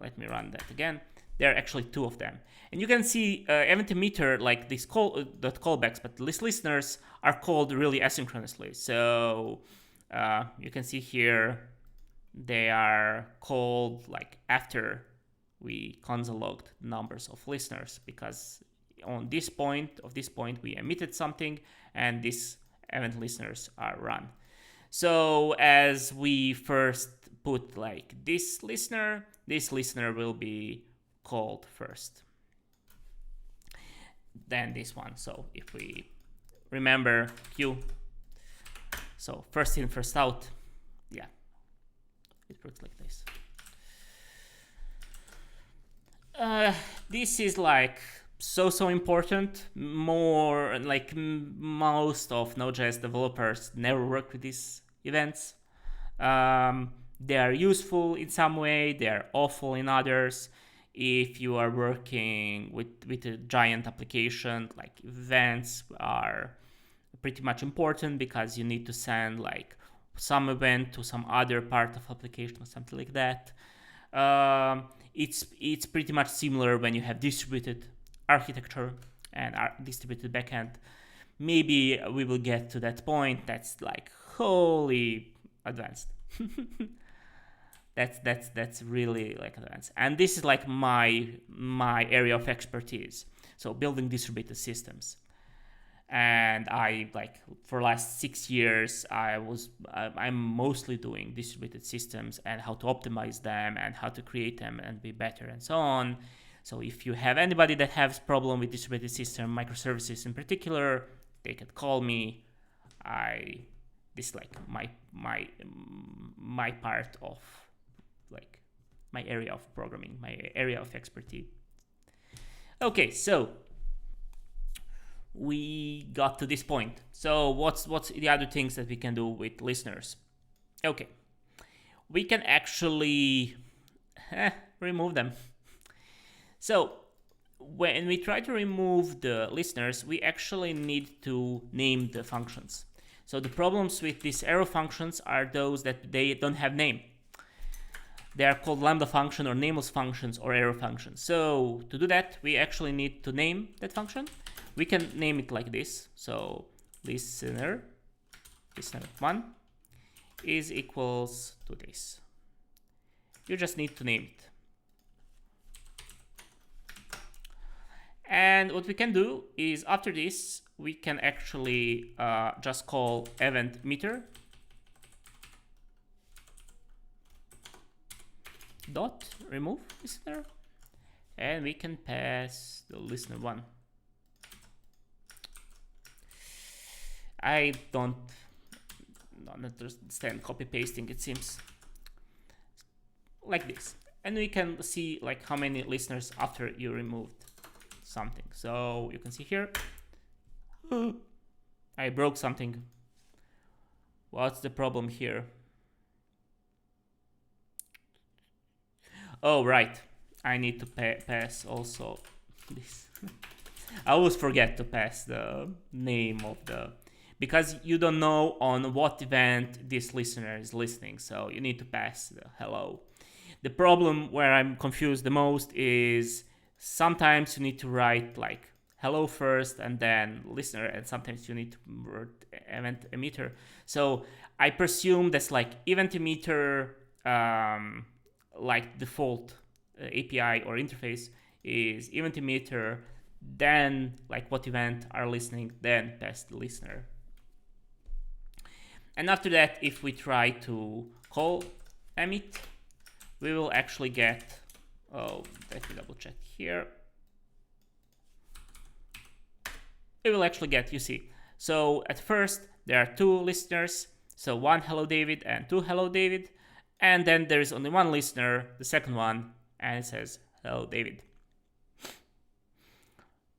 let me run that again. There are actually two of them. And you can see event emitter like this callbacks, but these listeners are called really asynchronously. So you can see here they are called like after we console logged numbers of listeners, because on this point we emitted something and these event listeners are run. So as we first put like this listener will be called first, then this one. So if we remember queue, so first in first out, yeah, it works like this. This is like so important. More like most of Node.js developers never work with these events. They are useful in some way, they are awful in others. If you are working with a giant application, like events are pretty much important because you need to send like some event to some other part of application or something like that. It's pretty much similar when you have distributed architecture and distributed backend. Maybe we will get to that point. That's like wholly advanced. that's really like advanced. And this is like my area of expertise. So building distributed systems. And I like for last 6 years I'm mostly doing distributed systems and how to optimize them and how to create them and be better and so on. So if you have anybody that has problem with distributed system microservices in particular, they can call me. This is like my part of like my area of programming, my area of expertise. Okay, so we got to this point. So what's the other things that we can do with listeners? Okay, we can actually remove them. So when we try to remove the listeners, we actually need to name the functions. So the problems with these arrow functions are those that they don't have name. They are called lambda function or nameless functions or arrow functions. So to do that, we actually need to name that function. We can name it like this. So listener 1 is equals to this. You just need to name it. And what we can do is after this, we can actually just call event meter dot remove listener, and we can pass the listener 1. I don't understand copy pasting, it seems like this, and we can see like how many listeners after you removed something. So you can see here I broke something. What's the problem here? Oh, right, I need to pass also this. I always forget to pass the name of the, because you don't know on what event this listener is listening, so you need to pass the hello. The problem where I'm confused the most is sometimes you need to write like hello first and then listener, and sometimes you need to write event emitter. So I presume that's like event emitter, like default API or interface is event emitter, then like what event are listening, then pass the listener. And after that, if we try to call emit, we will actually get, oh, let me double check here. We will actually get, you see. So at first there are 2 listeners. So 1 hello David and 2 hello David. And then there is only 1 listener, the second one, and it says hello David.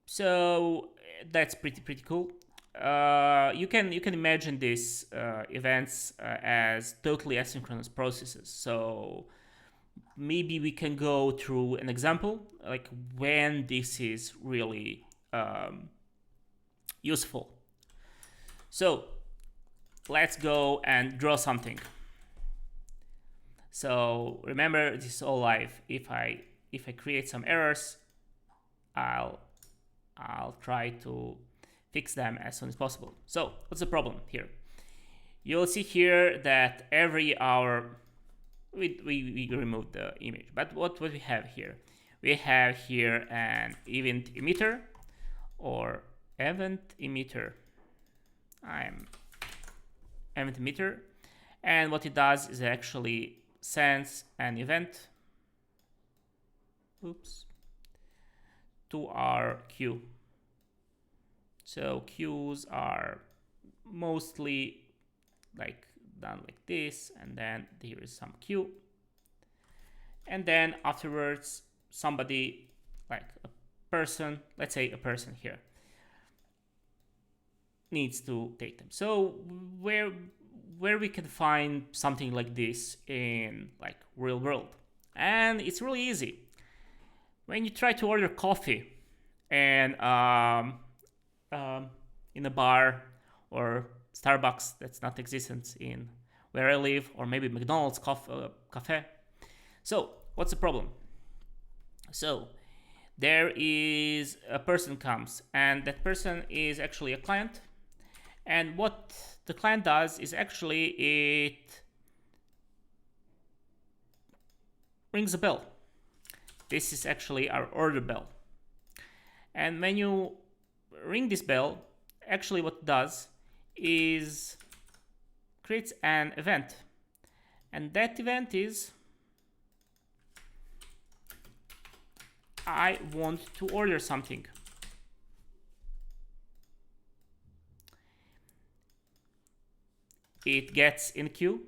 So that's pretty cool. You can imagine these events as totally asynchronous processes. So maybe we can go through an example like when this is really useful. So let's go and draw something. So remember, this is all live. If I create some errors, I'll try to fix them as soon as possible. So what's the problem here? You'll see here that every hour we removed the image, but what we have here? We have here an event emitter or event emitter. Event emitter, and what it does is actually sends an event to our queue. So queues are mostly like done like this, and then here is some queue, and then afterwards somebody like a person, let's say a person here, needs to take them. So where we can find something like this in like real world? And it's really easy. When you try to order coffee and in a bar or Starbucks that's not existent in where I live, or maybe McDonald's cafe. So what's the problem? So there is a person comes, and that person is actually a client. And what the client does is actually it rings a bell. This is actually our order bell. And when you ring this bell, actually what it does is creates an event. And that event is I want to order something. It gets in queue,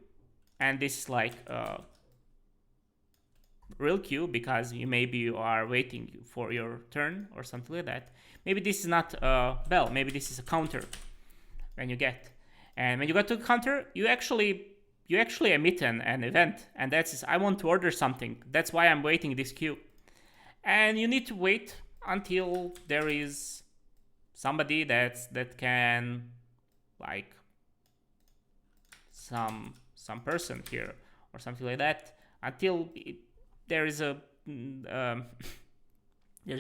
and this is like a real queue because maybe you are waiting for your turn or something like that. Maybe this is not a bell, maybe this is a counter when you get. And when you get to the counter, you actually emit an event, and that's I want to order something. That's why I'm waiting this queue. And you need to wait until there is somebody that can, like some person here or something like that, until there is a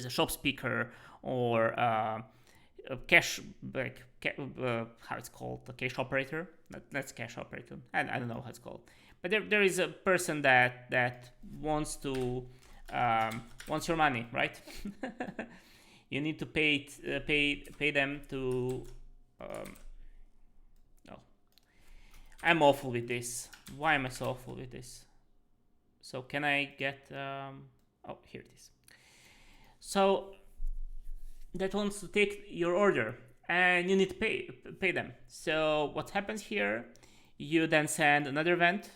shop speaker or a cash, like how it's called, a cash operator. That's cash operator. I don't know how it's called, but there is a person that wants to wants your money, right? You need to pay them to. No, I'm awful with this. Why am I so awful with this? So can I get? Oh, here it is. So that wants to take your order, and you need to pay them. So what happens here? You then send another event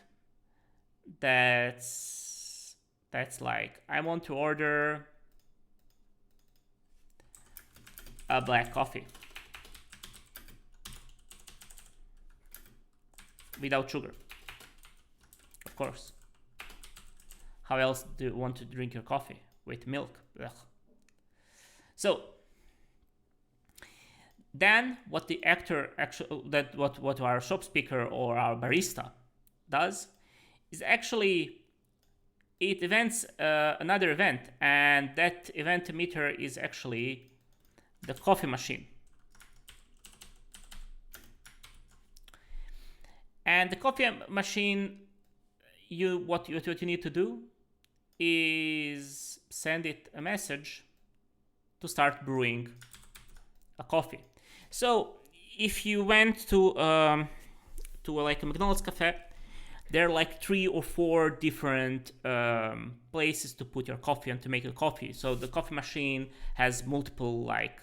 that's like, I want to order a black coffee without sugar, of course. How else do you want to drink your coffee? With milk? Ugh. So then what the actor what our shop speaker or our barista does is actually it events another event, and that event emitter is actually the coffee machine. And the coffee machine, what you need to do is send it a message to start brewing a coffee. So if you went to like a McDonald's cafe, there are like 3 or 4 different places to put your coffee and to make a coffee. So the coffee machine has multiple, like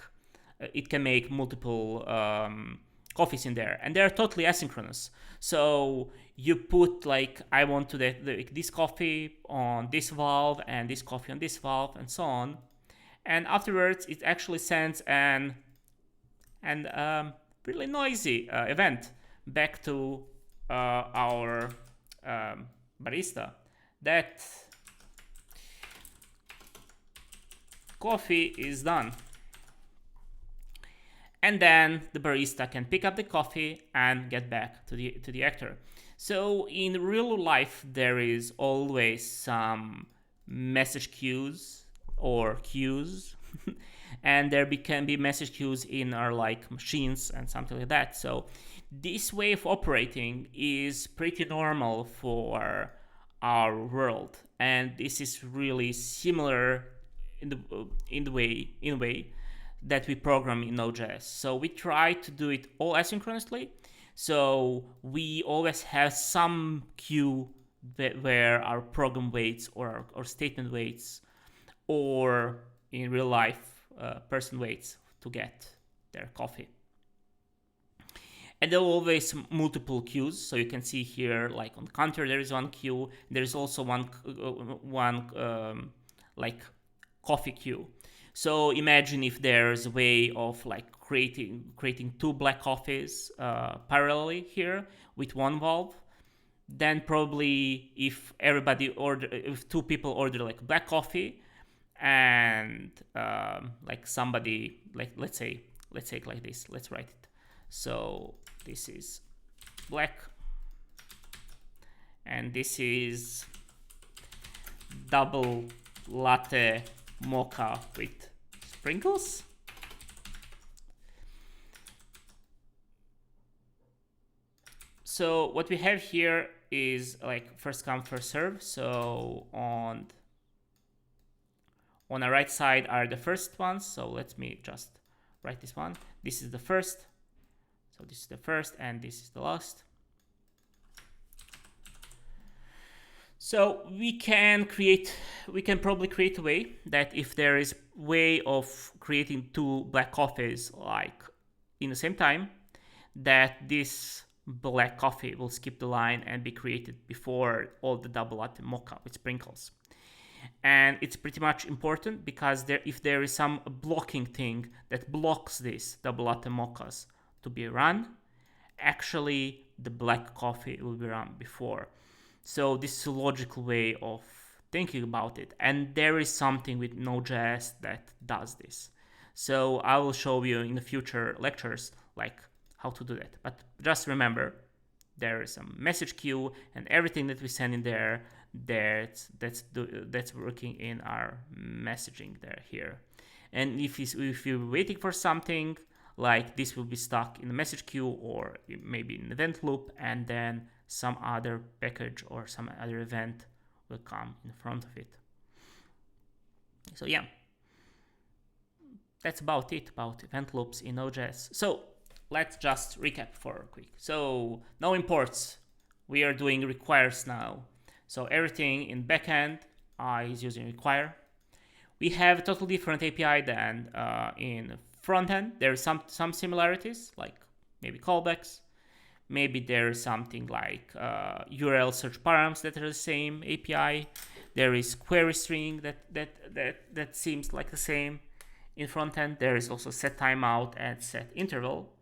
it can make multiple coffees in there, and they're totally asynchronous. So you put like, I want to this coffee on this valve and this coffee on this valve and so on, and afterwards it actually sends an really noisy event back to our barista that coffee is done. And then the barista can pick up the coffee and get back to the actor. So in real life, there is always some message queues or queues, and there can be message queues in our like machines and something like that. So this way of operating is pretty normal for our world, and this is really similar in a way that we program in Node.js. So we try to do it all asynchronously. So we always have some queue where our program waits or our statement waits, or in real life, person waits to get their coffee. And there are always multiple queues. So you can see here, like on the counter, there is one queue. There is also one like coffee queue. So imagine if there's a way of like creating two black coffees parallelly here with one valve. Then probably if if two people order like black coffee, and like somebody, like let's say it like this, let's write it. So this is black, and this is double latte mocha with sprinkles. So what we have here is like first come first serve. So on the right side are the first ones. So let me just write this one. This is the first. So this is the first, and this is the last. So we can probably create a way that if there is a way of creating two black coffees like in the same time, that this black coffee will skip the line and be created before all the double latte mocha with sprinkles. And it's pretty much important because if there is some blocking thing that blocks this double latte mochas to be run, actually the black coffee will be run before. So this is a logical way of thinking about it. And there is something with Node.js that does this. So I will show you in the future lectures like how to do that. But just remember, there is a message queue, and everything that we send in there, that's working in our messaging there here. And if you're waiting for something, like this will be stuck in the message queue or maybe in an event loop, and then some other package or some other event will come in front of it. So yeah, that's about it about event loops in Node.js. So let's just recap for quick. So no imports, we are doing requires now. So everything in backend is using require. We have a totally different API than in frontend. There are some similarities, like maybe callbacks. Maybe there's something like URL search params that are the same API. There is query string that seems like the same in frontend. There is also set timeout and set interval.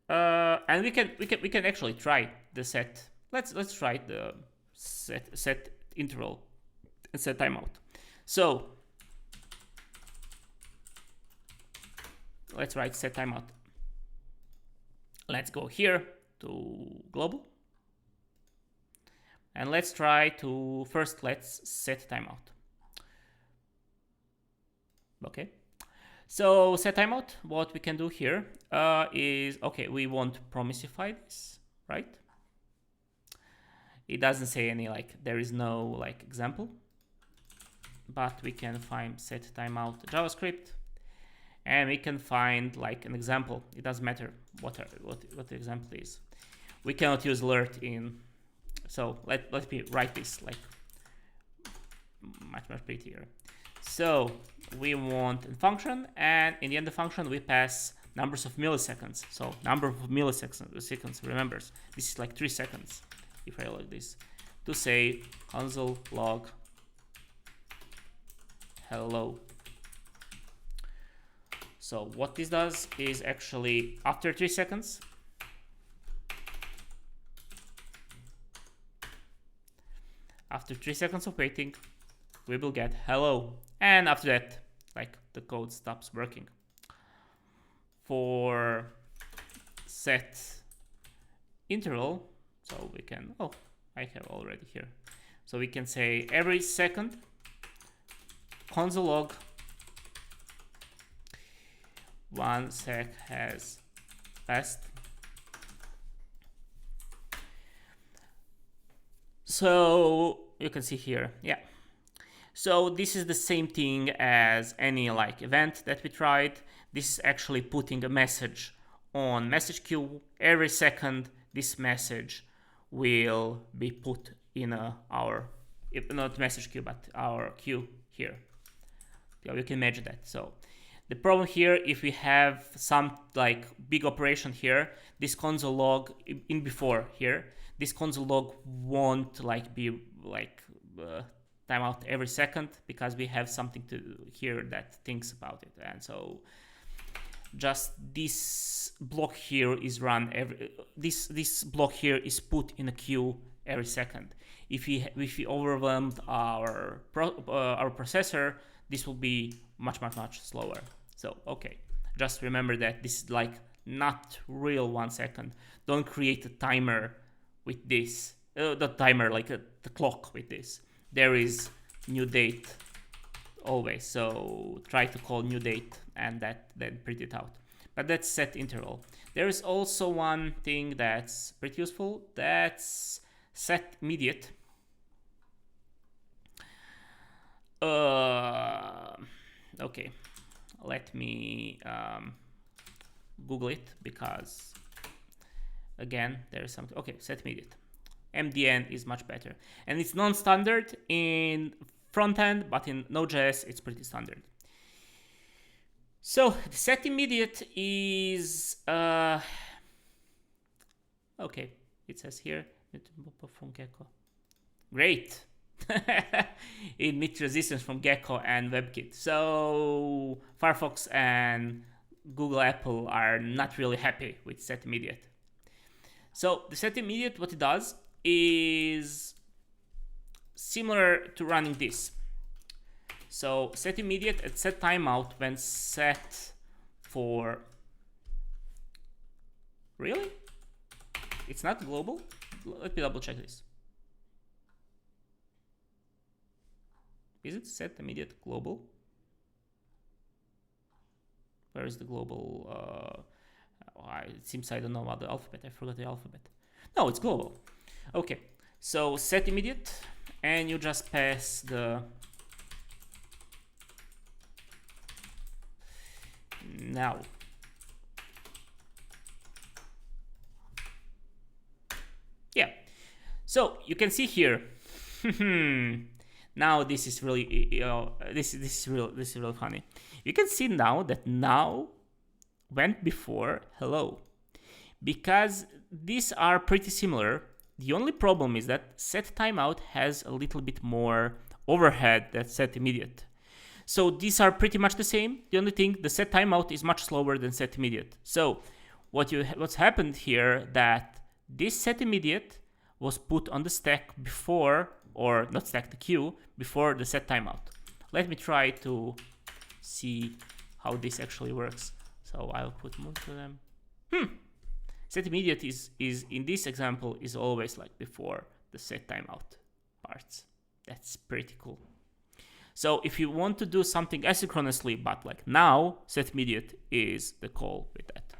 And we can actually try the set. Let's try the set interval and set timeout. So let's write set timeout. Let's go here to global, and let's try to let's set timeout. Okay. So set timeout, what we can do here is, okay, we want to promisify this, right? It doesn't say any, like, there is no like example, but we can find set timeout JavaScript, and we can find like an example. It doesn't matter what the example is. We cannot use alert in, so let me write this like much prettier. So we want a function, and in the end of the function we pass numbers of milliseconds. So number of milliseconds, remember, this is like 3 seconds if I like this, to say console log hello. So what this does is actually after 3 seconds, after 3 seconds of waiting, we will get hello. And after that, like, the code stops working. For set interval, so we can, oh, I have already here. So we can say every second console log 1 sec has passed. So you can see here, yeah. So this is the same thing as any like event that we tried. This is actually putting a message on message queue. Every second this message will be put in our, if not message queue, but our queue here. Yeah, you can imagine that. So the problem here, if we have some like big operation here, this console log in before here, this console log won't like be like timeout every second because we have something to here that thinks about it. And so just this block here is run this block here is put in a queue every second. If we overwhelmed our processor, this will be much slower. So okay, just remember that this is like not real 1 second. Don't create a timer with this, the timer like the clock with this. There is new date always, so try to call new date and then print it out. But that's set interval. There is also one thing that's pretty useful, that's set immediate. Okay, let me Google it because again there is something. Okay, set immediate. MDN is much better, and it's non-standard in front end, but in Node.js it's pretty standard. So the set immediate is okay. It says here from Gecko. Great. It meets resistance from Gecko and WebKit. So Firefox and Google, Apple are not really happy with set immediate. So the set immediate, what it does is similar to running this. So set immediate and set timeout when set for, really? It's not global? Let me double check this. Is it set immediate global? Where is the global? It seems I don't know about the alphabet. I forgot the alphabet. No, it's global. Okay, so set immediate, and you just pass the now. Yeah, so you can see here. Now this is really, this is really funny. You can see now that now went before hello, because these are pretty similar. The only problem is that set timeout has a little bit more overhead than set immediate. So these are pretty much the same. The only thing, the set timeout is much slower than set immediate. So what's happened here, that this set immediate was put on the stack before, or not stack, the queue before the set timeout. Let me try to see how this actually works. So I'll put most of them. Set immediate is in this example is always like before the set timeout parts. That's pretty cool. So if you want to do something asynchronously, but like now, set immediate is the call with that.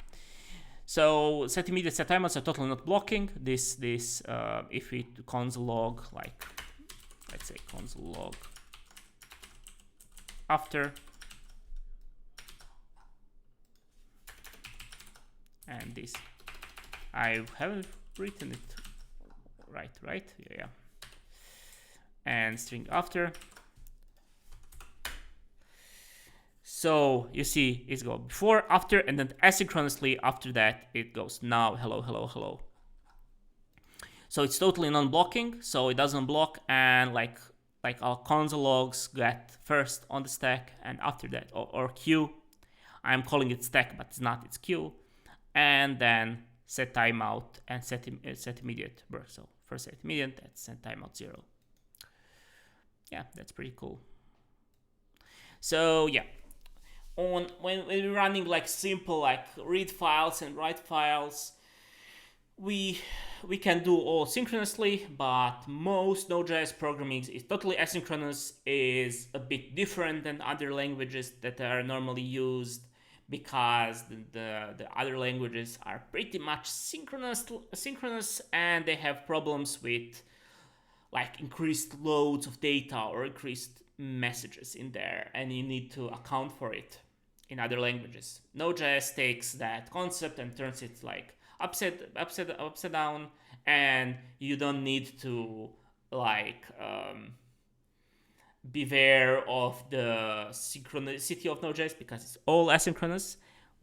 So set immediate, set timeouts are totally not blocking this. If we console log, like let's say console log after, and this, I haven't written it right? Yeah. And string after. So you see it's go before, after, and then asynchronously after that it goes now, hello. So it's totally non-blocking, so it doesn't block, and like our console logs get first on the stack, and after that, or queue. I'm calling it stack, but it's not, it's queue. And then set timeout and set immediate work. So first set immediate, that's set timeout 0. Yeah, that's pretty cool. So yeah, when we're running like simple like read files and write files, we can do all synchronously, but most Node.js programming is totally asynchronous, is a bit different than other languages that are normally used, because the other languages are pretty much synchronous, and they have problems with like increased loads of data or increased messages in there, and you need to account for it in other languages. Node.js takes that concept and turns it like upside down, and you don't need to like beware of the synchronicity of Node.js because it's all asynchronous.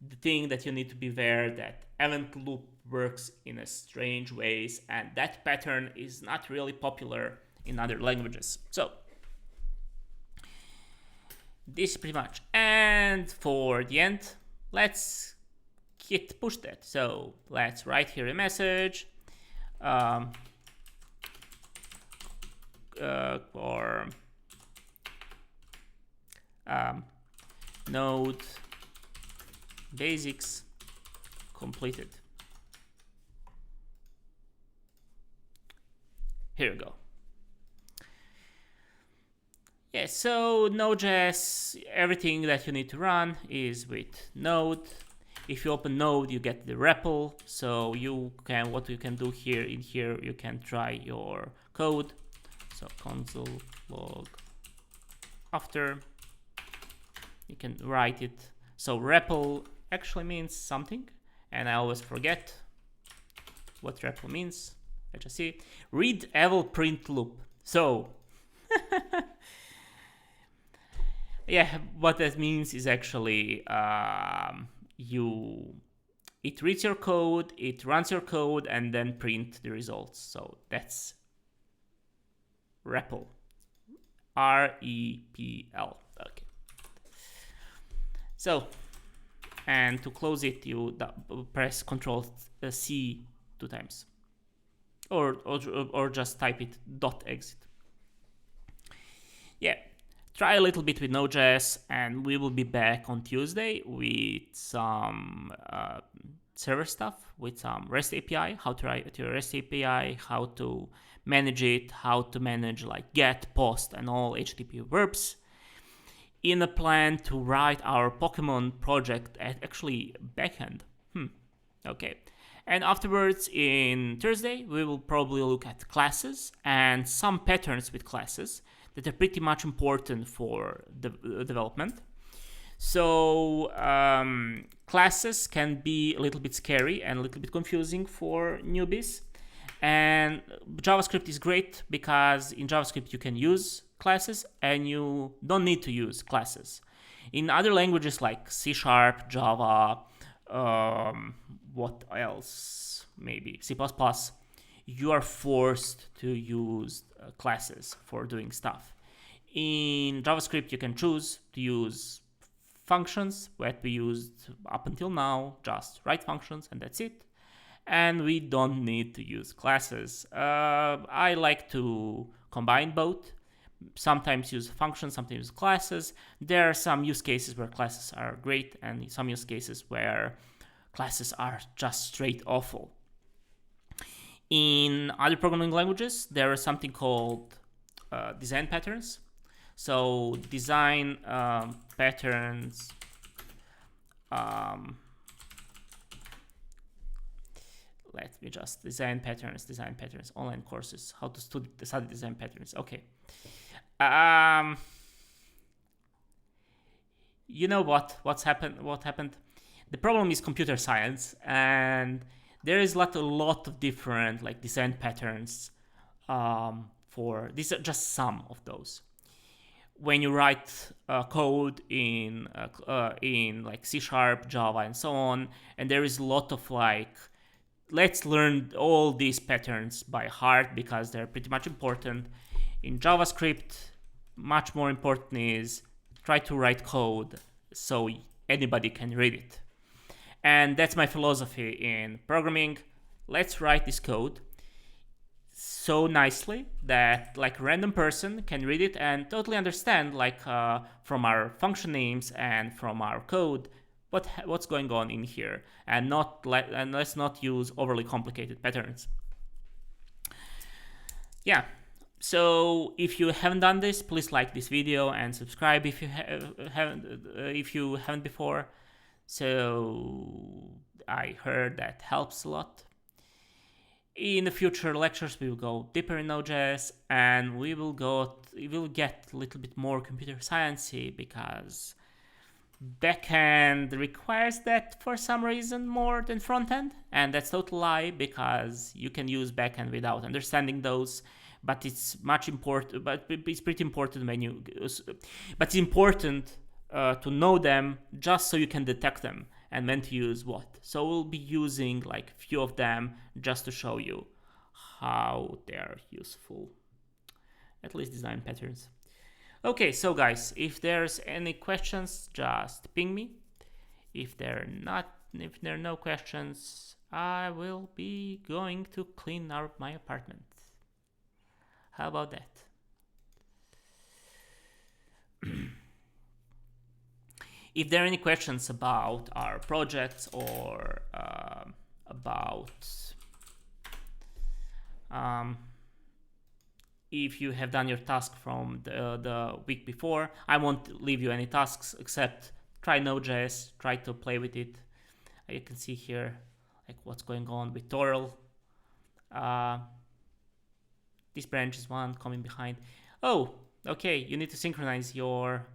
The thing that you need to beware that event loop works in a strange ways, and that pattern is not really popular in other languages. So this is pretty much. And for the end, let's git push that. So let's write here a message or Node basics completed. Here we go. Yeah, so Node.js, everything that you need to run is with Node. If you open Node, you get the REPL. So you can, what you can do here, in here, you can try your code. So console log after, you can write it. So REPL actually means something, and I always forget what REPL means. Let's just see. Read eval print loop. So yeah, what that means is actually it reads your code, it runs your code, and then print the results. So that's REPL. REPL. Okay. So, and to close it, you press Ctrl+C 2 times, or just type it .exit. Yeah. Try a little bit with Node.js, and we will be back on Tuesday with some server stuff, with some REST API, how to write your REST API, how to manage it, how to manage like get, post, and all HTTP verbs, in a plan to write our Pokemon project at actually backend. Okay. And afterwards, in Thursday, we will probably look at classes and some patterns with classes that are pretty much important for the development. So classes can be a little bit scary and a little bit confusing for newbies. And JavaScript is great because in JavaScript you can use classes and you don't need to use classes. In other languages like C#, Java, what else? Maybe C++, you are forced to use classes for doing stuff. In JavaScript, you can choose to use functions, what we used up until now, just write functions and that's it. And we don't need to use classes. I like to combine both. Sometimes use functions, sometimes use classes. There are some use cases where classes are great and some use cases where classes are just straight awful. In other programming languages, there is something called design patterns. So design patterns, let me just design patterns, online courses, how to study design patterns. Okay. You know what happened? The problem is computer science, and there is a lot of different like design patterns. For these are just some of those. When you write code in like C#, Java, and so on, and there is a lot of like, let's learn all these patterns by heart because they're pretty much important. In JavaScript, much more important is try to write code so anybody can read it. And that's my philosophy in programming. Let's write this code so nicely that like a random person can read it and totally understand, like from our function names and from our code, what's going on in here, and let's not use overly complicated patterns. Yeah. So if you haven't done this, please like this video and subscribe if you haven't before. So I heard that helps a lot. In the future lectures, we will go deeper in Node.js, and we will get a little bit more computer sciencey because backend requires that for some reason more than frontend, and that's total lie because you can use backend without understanding those. But it's much important. But it's pretty important when you. But it's important to know them just so you can detect them and when to use what. So we'll be using like few of them just to show you how they're useful. At least design patterns. Okay, so guys, if there's any questions, just ping me. If there are no questions, I will be going to clean out my apartment. How about that? If there are any questions about our projects or about if you have done your task from the week before, I won't leave you any tasks except try Node.js, try to play with it. You can see here like what's going on with Torl. This branch is one coming behind. Oh, okay, you need to synchronize your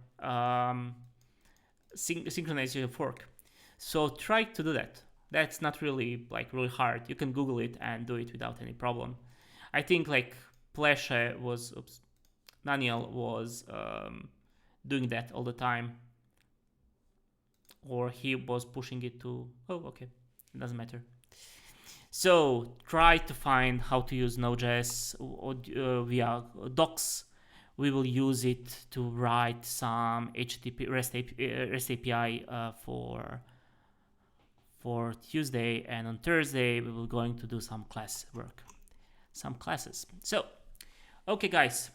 synchronize your fork. So try to do that. That's not really really hard. You can Google it and do it without any problem. I think like Pleshe was, Daniel was doing that all the time, or he was pushing it to. Oh, okay, it doesn't matter. So try to find how to use Node.js via docs. We will use it to write some HTTP REST API for Tuesday, and on Thursday we will going to do some class work, some classes. So, okay guys,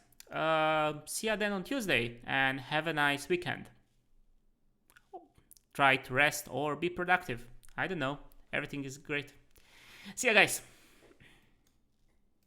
see ya then on Tuesday, and have a nice weekend. Try to rest or be productive. I don't know. Everything is great. See ya guys.